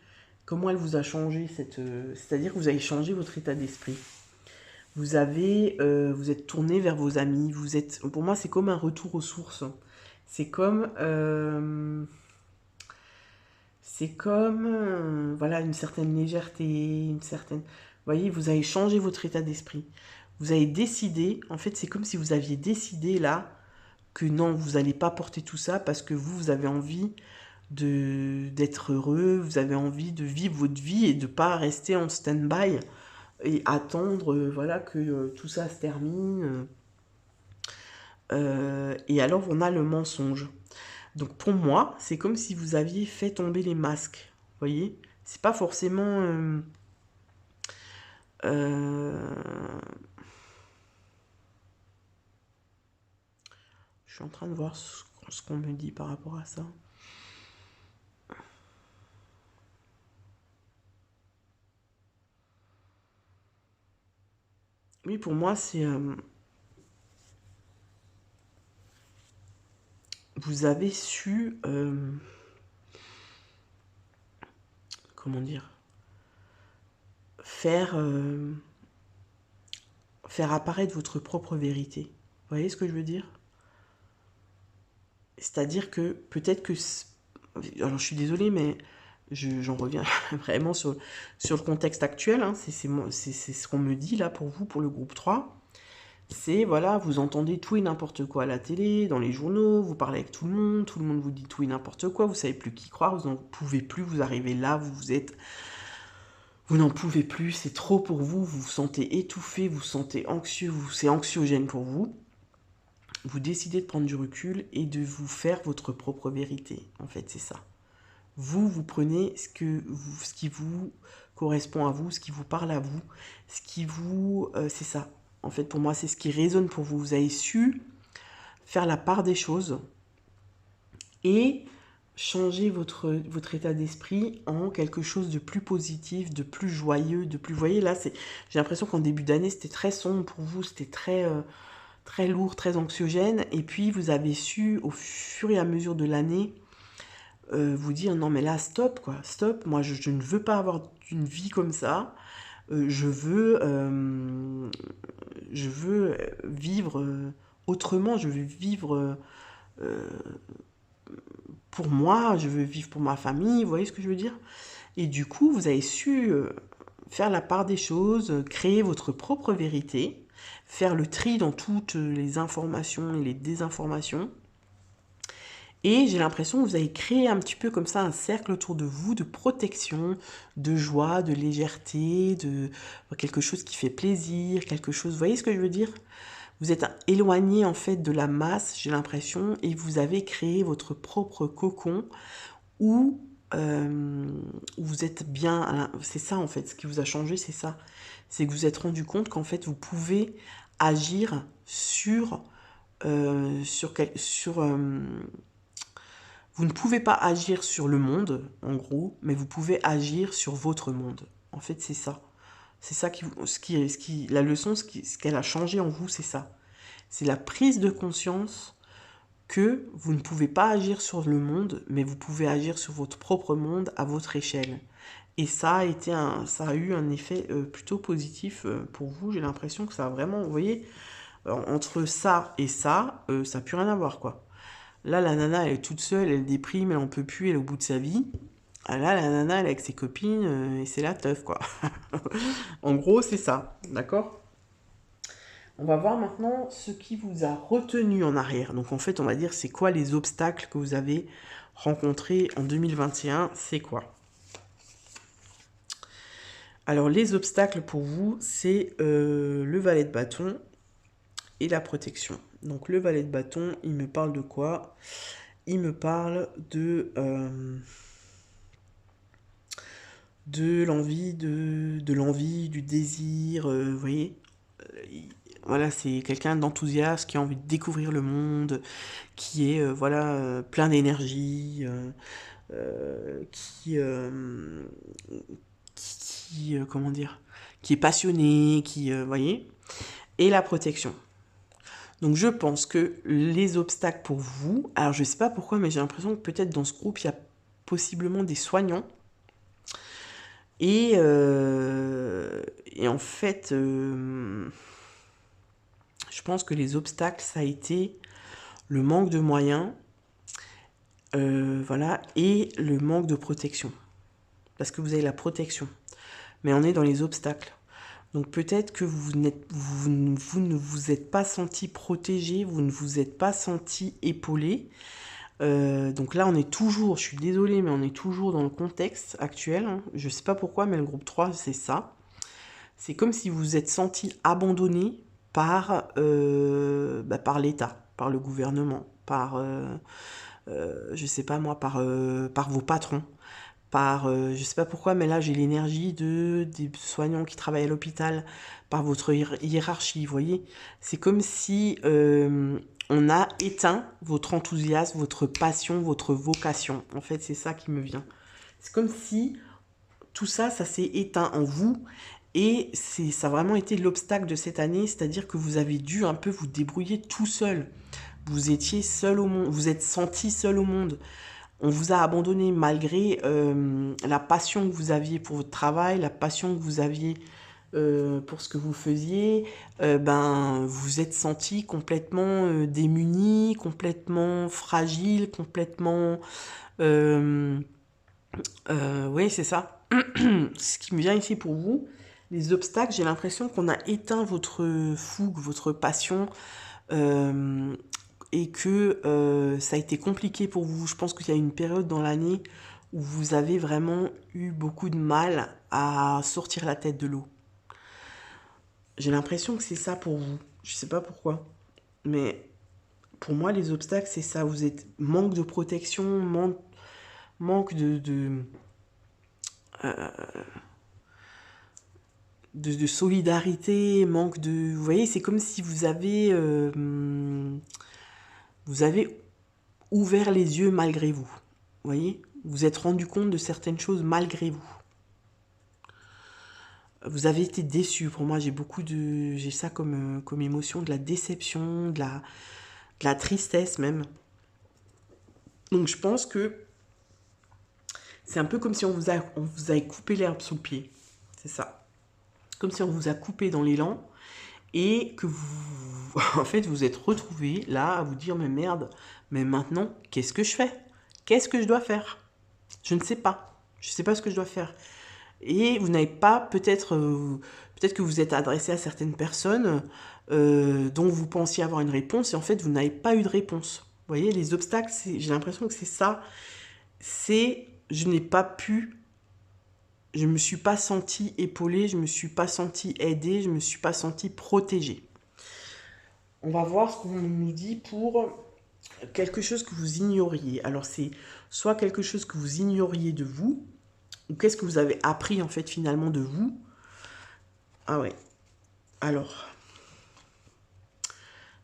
Comment elle vous a changé c'est-à-dire que vous avez changé votre état d'esprit. vous êtes tourné vers vos amis, pour moi, c'est comme un retour aux sources. C'est comme, voilà, une certaine légèreté, vous voyez, vous avez changé votre état d'esprit. Vous avez décidé, en fait, c'est comme si vous aviez décidé là que non, vous n'allez pas porter tout ça parce que vous avez envie d'être heureux, vous avez envie de vivre votre vie et de pas rester en stand-by et attendre, voilà, que tout ça se termine. Et alors, on a le mensonge. Donc, pour moi, c'est comme si vous aviez fait tomber les masques. Vous voyez? C'est pas forcément. Euh, Je suis en train de voir ce qu'on me dit par rapport à ça. Oui, pour moi, c'est. Vous avez su. Comment dire? Faire. Faire apparaître votre propre vérité. Vous voyez ce que je veux dire? C'est-à-dire que peut-être que... Alors je suis désolée, mais j'en reviens vraiment sur le contexte actuel. Hein. C'est ce qu'on me dit là pour vous, pour le groupe 3. C'est, voilà, vous entendez tout et n'importe quoi à la télé, dans les journaux, vous parlez avec tout le monde vous dit tout et n'importe quoi, vous savez plus qui croire, vous n'en pouvez plus, vous arrivez là, vous n'en pouvez plus, c'est trop pour vous, vous vous sentez étouffé, vous vous sentez anxieux, c'est anxiogène pour vous. Vous décidez de prendre du recul et de vous faire votre propre vérité. En fait, c'est ça. Vous prenez ce qui vous correspond à vous, ce qui vous parle à vous, c'est ça. En fait, pour moi, c'est ce qui résonne pour vous. Vous avez su faire la part des choses et changer votre état d'esprit en quelque chose de plus positif, de plus joyeux, de plus... Vous voyez, là, j'ai l'impression qu'en début d'année, c'était très sombre pour vous, c'était très lourd, très anxiogène. Et puis, vous avez su, au fur et à mesure de l'année, vous dire, non mais là, stop, quoi, stop. Moi, je ne veux pas avoir une vie comme ça. Je veux vivre autrement. Je veux vivre pour moi. Je veux vivre pour ma famille. Vous voyez ce que je veux dire? Et du coup, vous avez su faire la part des choses, créer votre propre vérité, faire le tri dans toutes les informations et les désinformations. Et j'ai l'impression que vous avez créé un petit peu comme ça un cercle autour de vous de protection, de joie, de légèreté, de quelque chose qui fait plaisir, quelque chose... Vous voyez ce que je veux dire? Vous êtes éloigné en fait de la masse, j'ai l'impression, et vous avez créé votre propre cocon où, vous êtes bien... C'est ça en fait, ce qui vous a changé, c'est ça. C'est que vous vous êtes rendu compte qu'en fait, vous pouvez agir vous ne pouvez pas agir sur le monde, en gros, mais vous pouvez agir sur votre monde. En fait, c'est ça. C'est ça la leçon, ce qu'elle a changé en vous, c'est ça. C'est la prise de conscience que vous ne pouvez pas agir sur le monde, mais vous pouvez agir sur votre propre monde à votre échelle. Et ça a eu un effet plutôt positif pour vous. J'ai l'impression que ça a vraiment, vous voyez, entre ça et ça n'a plus rien à voir, quoi. Là, la nana, elle est toute seule, elle déprime, elle en peut plus, elle est au bout de sa vie. Ah là, la nana, elle est avec ses copines et c'est la teuf, quoi. En gros, c'est ça, d'accord? On va voir maintenant ce qui vous a retenu en arrière. Donc en fait, on va dire c'est quoi les obstacles que vous avez rencontrés en 2021, c'est quoi? Alors les obstacles pour vous, c'est le valet de bâton et la protection. Donc le valet de bâton, il me parle de quoi? Il me parle de l'envie, du désir, vous voyez? Voilà, c'est quelqu'un d'enthousiaste qui a envie de découvrir le monde, qui est voilà plein d'énergie, qui comment dire, qui est passionné, voyez, et la protection. Donc je pense que les obstacles pour vous, alors je sais pas pourquoi, mais j'ai l'impression que peut-être dans ce groupe il y a possiblement des soignants. Et Et en fait, je pense que les obstacles, ça a été le manque de moyens, voilà, et le manque de protection. Parce que vous avez la protection, mais on est dans les obstacles. Donc peut-être que vous ne vous êtes pas senti protégé, vous ne vous êtes pas senti épaulé. Donc là, on est toujours, je suis désolée, mais on est toujours dans le contexte actuel, hein. Je sais pas pourquoi, mais le groupe 3, c'est ça. C'est comme si vous vous êtes senti abandonné par, par l'État, par le gouvernement, par, je sais pas moi, par vos patrons, par, je sais pas pourquoi, mais là j'ai l'énergie des soignants qui travaillent à l'hôpital, par votre hiérarchie, vous voyez. C'est comme si on a éteint votre enthousiasme, votre passion, votre vocation. En fait, c'est ça qui me vient. C'est comme si tout ça, ça s'est éteint en vous. Et ça a vraiment été l'obstacle de cette année, c'est-à-dire que vous avez dû un peu vous débrouiller tout seul. Vous étiez seul au monde, vous êtes senti seul au monde. On vous a abandonné malgré la passion que vous aviez pour votre travail, la passion que vous aviez pour ce que vous faisiez. Ben, vous êtes senti complètement démuni, complètement fragile, complètement... oui, c'est ça. Ce qui me vient ici pour vous, les obstacles, j'ai l'impression qu'on a éteint votre fougue, votre passion, euh, et que ça a été compliqué pour vous. Je pense qu'il y a une période dans l'année où vous avez vraiment eu beaucoup de mal à sortir la tête de l'eau. J'ai l'impression que c'est ça pour vous. Je sais pas pourquoi. Mais pour moi, les obstacles, c'est ça. Vous êtes manque de protection, manque de solidarité, manque de... Vous voyez, c'est comme si vous avez ouvert les yeux malgré vous. Vous voyez, vous êtes rendu compte de certaines choses malgré vous. Vous avez été déçu. Pour moi, j'ai ça comme émotion, de la déception, de la tristesse même. Donc je pense que c'est un peu comme si on vous avait coupé l'herbe sous le pied. C'est ça. Comme si on vous a coupé dans l'élan et que vous, en fait, vous êtes retrouvé là à vous dire, mais merde, mais maintenant, qu'est-ce que je fais? Qu'est-ce que je dois faire? Je ne sais pas. Je ne sais pas ce que je dois faire. Et vous n'avez pas, peut-être que vous êtes adressé à certaines personnes dont vous pensiez avoir une réponse et en fait, vous n'avez pas eu de réponse. Vous voyez, les obstacles, j'ai l'impression que c'est ça. Je n'ai pas pu, je me suis pas senti épaulée, je me suis pas senti aidée, je me suis pas senti protégée. On va voir ce qu'on nous dit pour quelque chose que vous ignoriez. Alors c'est soit quelque chose que vous ignoriez de vous, ou qu'est-ce que vous avez appris en fait finalement de vous. Ah ouais. Alors,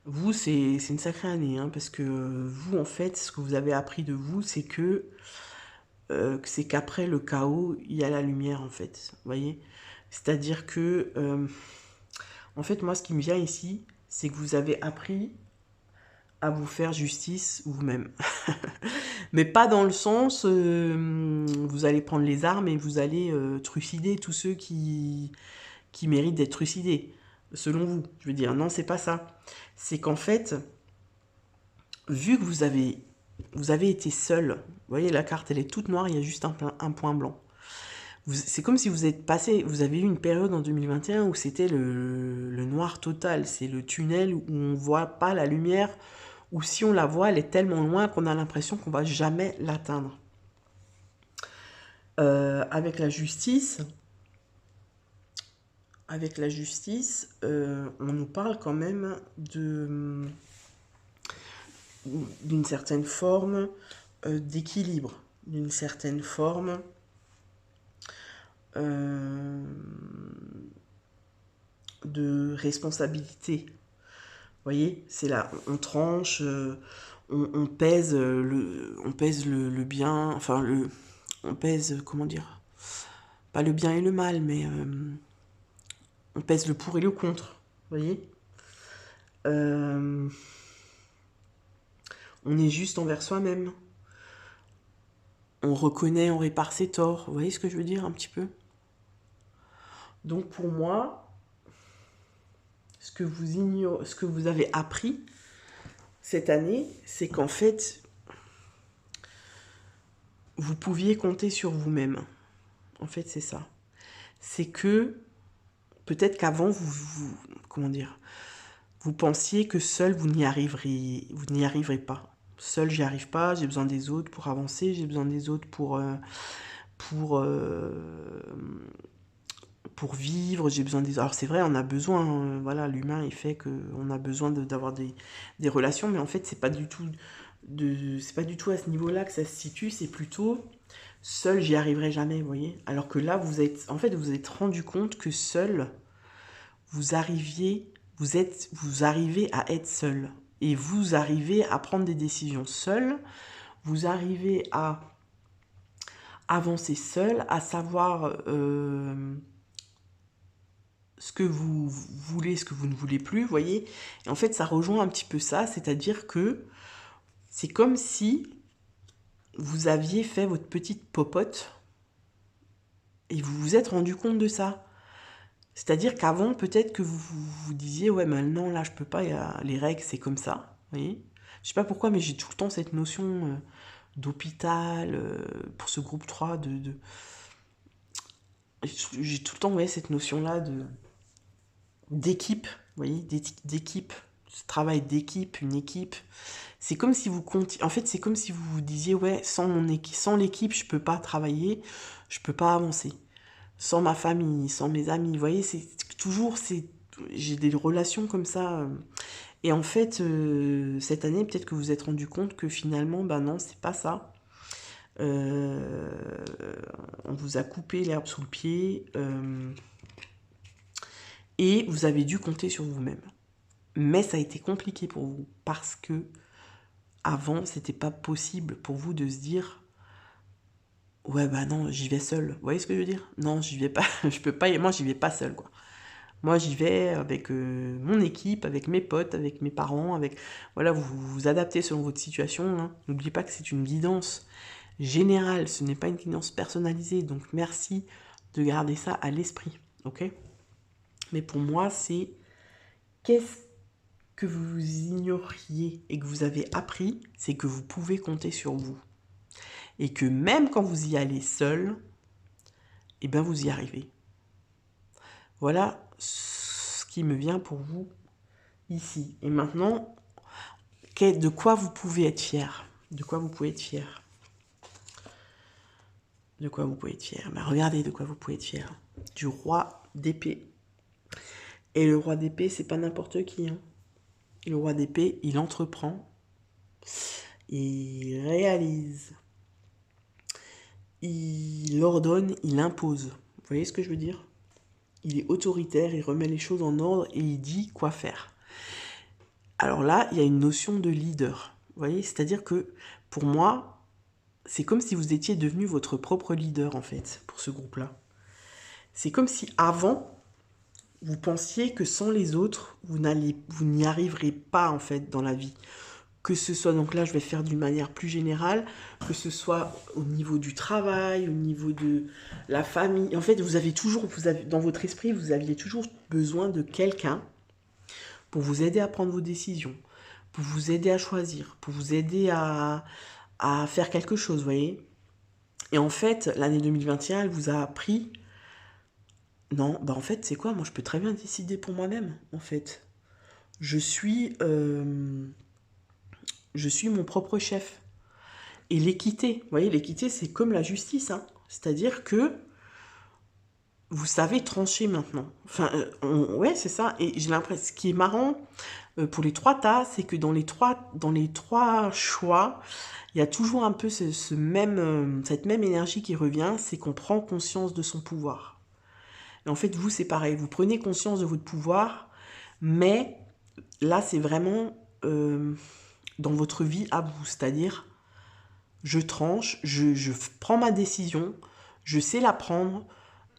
vous c'est une sacrée année, hein, parce que vous en fait, ce que vous avez appris de vous, c'est qu'après le chaos, il y a la lumière en fait. Vous voyez? C'est-à-dire que, en fait, moi ce qui me vient ici, c'est que vous avez appris à vous faire justice vous-même. Mais pas dans le sens, vous allez prendre les armes et vous allez trucider tous ceux qui méritent d'être trucidés, selon vous. Je veux dire, non, c'est pas ça. C'est qu'en fait, vu que vous avez été seul, vous voyez, la carte, elle est toute noire, il y a juste un point blanc. C'est comme si vous avez eu une période en 2021 où c'était le noir total, c'est le tunnel où on voit pas la lumière, ou si on la voit, elle est tellement loin qu'on a l'impression qu'on va jamais l'atteindre. Avec la justice, on nous parle quand même d'une certaine forme d'équilibre, d'une certaine forme de responsabilité. Vous voyez, c'est là, on tranche, on pèse le bien, enfin on pèse, comment dire, pas le bien et le mal, mais on pèse le pour et le contre. Vous voyez, on est juste envers soi-même. On reconnaît, on répare ses torts. Vous voyez ce que je veux dire un petit peu? Donc pour moi, ce que vous avez appris cette année, c'est qu'en fait, vous pouviez compter sur vous-même. En fait, c'est ça. C'est que peut-être qu'avant, comment dire, vous pensiez que seul vous n'y arriverez pas. Seul, j'y arrive pas. J'ai besoin des autres pour avancer. J'ai besoin des autres pour pour vivre. J'ai besoin des. Alors c'est vrai, on a besoin. Voilà, l'humain, il fait que on a besoin d'avoir des relations, mais en fait, c'est pas du tout c'est pas du tout à ce niveau-là que ça se situe. C'est plutôt seul, j'y arriverai jamais, vous voyez. Alors que là, vous êtes rendu compte que seul, vous arrivez à être seul. Et vous arrivez à prendre des décisions seul. Vous arrivez à avancer seul, à savoir ce que vous voulez, ce que vous ne voulez plus, vous voyez. Et en fait, ça rejoint un petit peu ça, c'est-à-dire que c'est comme si vous aviez fait votre petite popote et vous vous êtes rendu compte de ça. C'est-à-dire qu'avant, peut-être que vous disiez, ouais, maintenant, là, je peux pas, les règles, c'est comme ça, vous voyez. Je sais pas pourquoi, mais j'ai tout le temps cette notion d'hôpital, pour ce groupe 3, j'ai tout le temps, ouais, cette notion-là d'équipe, vous voyez, d'équipe, ce travail d'équipe, une équipe. C'est comme si vous comptiez, en fait, c'est comme si vous vous disiez, ouais, sans l'équipe, je peux pas travailler, je peux pas avancer. Sans ma famille, sans mes amis, vous voyez, j'ai des relations comme ça. Et en fait, cette année, peut-être que vous vous êtes rendu compte que finalement, ben non, c'est pas ça. Euh, on vous a coupé l'herbe sous le pied et vous avez dû compter sur vous-même. Mais ça a été compliqué pour vous parce que avant, c'était pas possible pour vous de se dire ouais bah non, j'y vais seul. Vous voyez ce que je veux dire? Non, j'y vais pas, je peux pas, moi j'y vais pas seul quoi. Moi j'y vais avec mon équipe, avec mes potes, avec mes parents, avec voilà, vous vous adaptez selon votre situation. Hein. N'oubliez pas que c'est une guidance générale, ce n'est pas une guidance personnalisée. Donc merci de garder ça à l'esprit, ok? Mais pour moi, c'est qu'est-ce que vous ignoriez et que vous avez appris, c'est que vous pouvez compter sur vous. Et que même quand vous y allez seul, eh ben vous y arrivez. Voilà ce qui me vient pour vous ici. Et maintenant, de quoi vous pouvez être fier? De quoi vous pouvez être fier? De quoi vous pouvez être fier? Ben regardez de quoi vous pouvez être fier. Du roi d'épée. Et le roi d'épée, c'est pas n'importe qui. Hein. Le roi d'épée, il entreprend, il réalise, il ordonne, il impose. Vous voyez ce que je veux dire? Il est autoritaire, il remet les choses en ordre et il dit quoi faire. Alors là, il y a une notion de leader. Vous voyez, c'est-à-dire que pour moi, c'est comme si vous étiez devenu votre propre leader en fait, pour ce groupe-là. C'est comme si avant, vous pensiez que sans les autres, vous n'y arriverez pas en fait dans la vie. Que ce soit, donc là je vais faire d'une manière plus générale, que ce soit au niveau du travail, au niveau de la famille. En fait, dans votre esprit, vous aviez toujours besoin de quelqu'un pour vous aider à prendre vos décisions, pour vous aider à choisir, pour vous aider à faire quelque chose, vous voyez. Et en fait, l'année 2021, elle vous a appris, non, bah en fait, c'est quoi? Moi, je peux très bien décider pour moi-même, en fait. Je suis, euh, je suis mon propre chef. Et l'équité, vous voyez, l'équité, c'est comme la justice, hein. C'est-à-dire que vous savez trancher maintenant. Enfin, ouais, c'est ça. Et j'ai l'impression, ce qui est marrant pour les trois tas, c'est que dans les trois choix, il y a toujours un peu cette même énergie qui revient, c'est qu'on prend conscience de son pouvoir. Et en fait, vous, c'est pareil. Vous prenez conscience de votre pouvoir, mais là, c'est vraiment dans votre vie à vous. C'est-à-dire, je tranche, je prends ma décision, je sais la prendre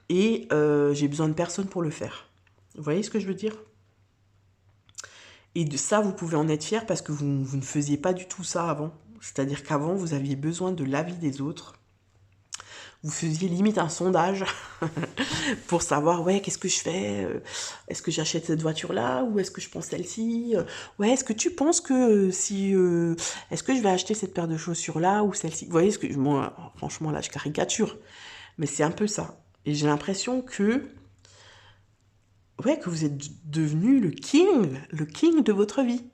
et j'ai besoin de personne pour le faire. Vous voyez ce que je veux dire? Et de ça, vous pouvez en être fier parce que vous ne faisiez pas du tout ça avant. C'est-à-dire qu'avant, vous aviez besoin de l'avis des autres. vous faisiez limite un sondage pour savoir, ouais, qu'est-ce que je fais? Est-ce que j'achète cette voiture-là ou est-ce que je prends celle-ci? Ouais, est-ce que tu penses que si... est-ce que je vais acheter cette paire de chaussures-là ou celle-ci? Vous voyez, ce que moi, franchement, là, je caricature. Mais c'est un peu ça. Et j'ai l'impression que... Ouais, que vous êtes devenu le king de votre vie.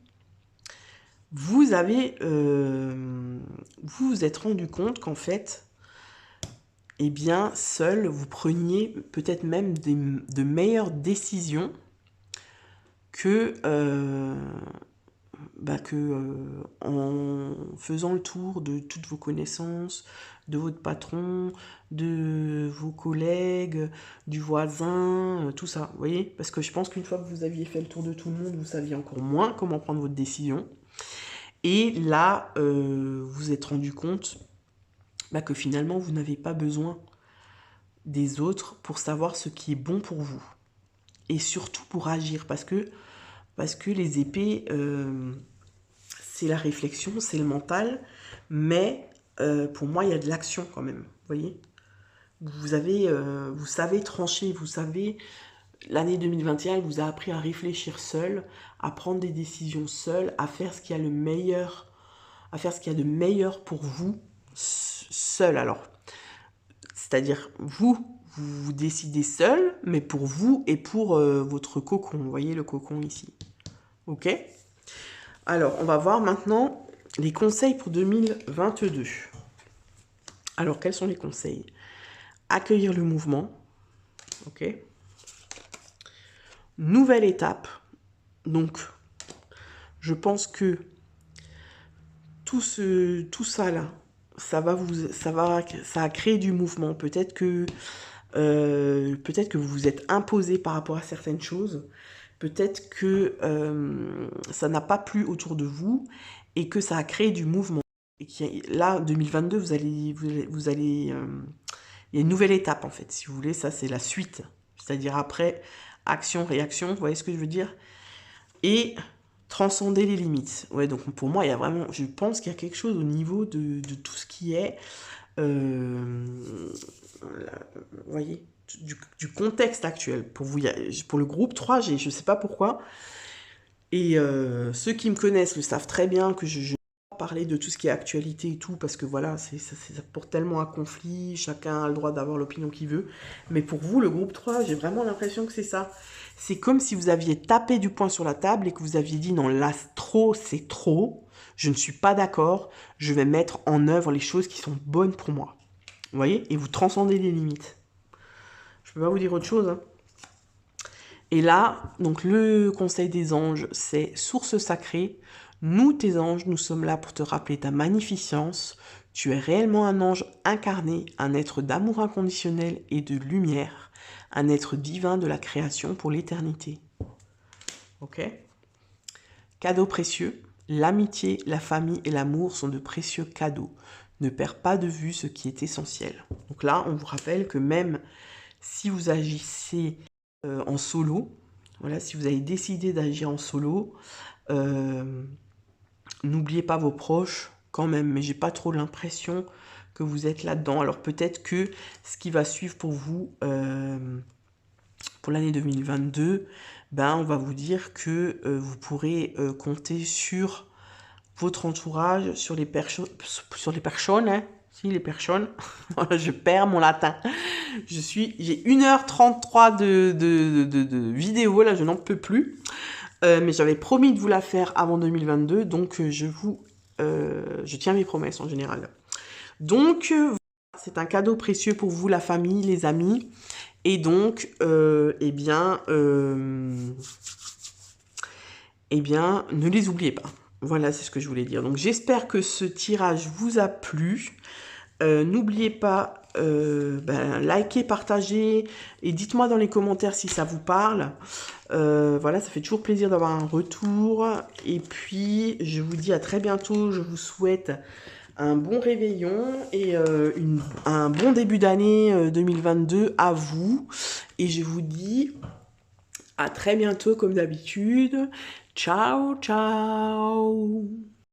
Vous avez... vous vous êtes rendu compte qu'en fait... eh bien, seul, vous preniez peut-être même de meilleures décisions que, en faisant le tour de toutes vos connaissances, de votre patron, de vos collègues, du voisin, tout ça, vous voyez? Parce que je pense qu'une fois que vous aviez fait le tour de tout le monde, vous saviez encore moins comment prendre votre décision. Et là, vous êtes rendu compte que finalement, vous n'avez pas besoin des autres pour savoir ce qui est bon pour vous. Et surtout pour agir, parce que les épées, c'est la réflexion, c'est le mental, mais pour moi, il y a de l'action quand même, vous voyez? Vous savez trancher, vous savez, l'année 2021, elle vous a appris à réfléchir seul, à prendre des décisions seul, à faire ce qu'il y a le meilleur, à faire ce qu'il y a de meilleur pour vous, seul. Alors, c'est-à-dire, vous décidez seul, mais pour vous et pour votre cocon. Vous voyez le cocon ici. Ok? Alors, on va voir maintenant les conseils pour 2022. Alors, quels sont les conseils? Accueillir le mouvement. Ok? Nouvelle étape. Donc, je pense que tout ça là, ça a créé du mouvement. Peut-être que vous vous êtes imposé par rapport à certaines choses. Peut-être que ça n'a pas plu autour de vous et que ça a créé du mouvement. Et là, 2022, vous allez, il y a une nouvelle étape en fait, si vous voulez. Ça, c'est la suite. C'est-à-dire après, action, réaction. Vous voyez ce que je veux dire? Et transcender les limites. Ouais, donc pour moi, il y a vraiment, je pense qu'il y a quelque chose au niveau de tout ce qui est, vous voyez, du contexte actuel. Pour vous, pour le groupe 3, je ne sais pas pourquoi. Et ceux qui me connaissent le savent très bien que je ne vais pas parler de tout ce qui est actualité et tout, parce que voilà, ça porte tellement à conflit, chacun a le droit d'avoir l'opinion qu'il veut. Mais pour vous, le groupe 3, j'ai vraiment l'impression que c'est ça. C'est comme si vous aviez tapé du poing sur la table et que vous aviez dit non, là, trop, c'est trop, je ne suis pas d'accord, je vais mettre en œuvre les choses qui sont bonnes pour moi. Vous voyez? Et vous transcendez les limites. Je peux pas vous dire autre chose, hein. Et là, donc le conseil des anges, c'est source sacrée. Nous, tes anges, nous sommes là pour te rappeler ta magnificence. Tu es réellement un ange incarné, un être d'amour inconditionnel et de lumière, un être divin de la création pour l'éternité. Ok? Cadeaux précieux. L'amitié, la famille et l'amour sont de précieux cadeaux. Ne perds pas de vue ce qui est essentiel. Donc là, on vous rappelle que même si vous agissez en solo, voilà, si vous avez décidé d'agir en solo, n'oubliez pas vos proches quand même, mais j'ai pas trop l'impression que vous êtes là-dedans. Alors peut-être que ce qui va suivre pour vous pour l'année 2022, on va vous dire que vous pourrez compter sur votre entourage, sur les personnes, hein. Si, les personnes. Voilà, je perds mon latin. J'ai 1h33 de vidéo, là, je n'en peux plus. Mais j'avais promis de vous la faire avant 2022, donc je tiens mes promesses en général. Donc, c'est un cadeau précieux pour vous, la famille, les amis. Et donc, ne les oubliez pas. Voilà, c'est ce que je voulais dire. Donc, j'espère que ce tirage vous a plu. N'oubliez pas, likez, partagez et dites-moi dans les commentaires si ça vous parle. Voilà, ça fait toujours plaisir d'avoir un retour. Et puis, je vous dis à très bientôt. Je vous souhaite un bon réveillon et un bon début d'année 2022 à vous. Et je vous dis à très bientôt comme d'habitude. Ciao, ciao!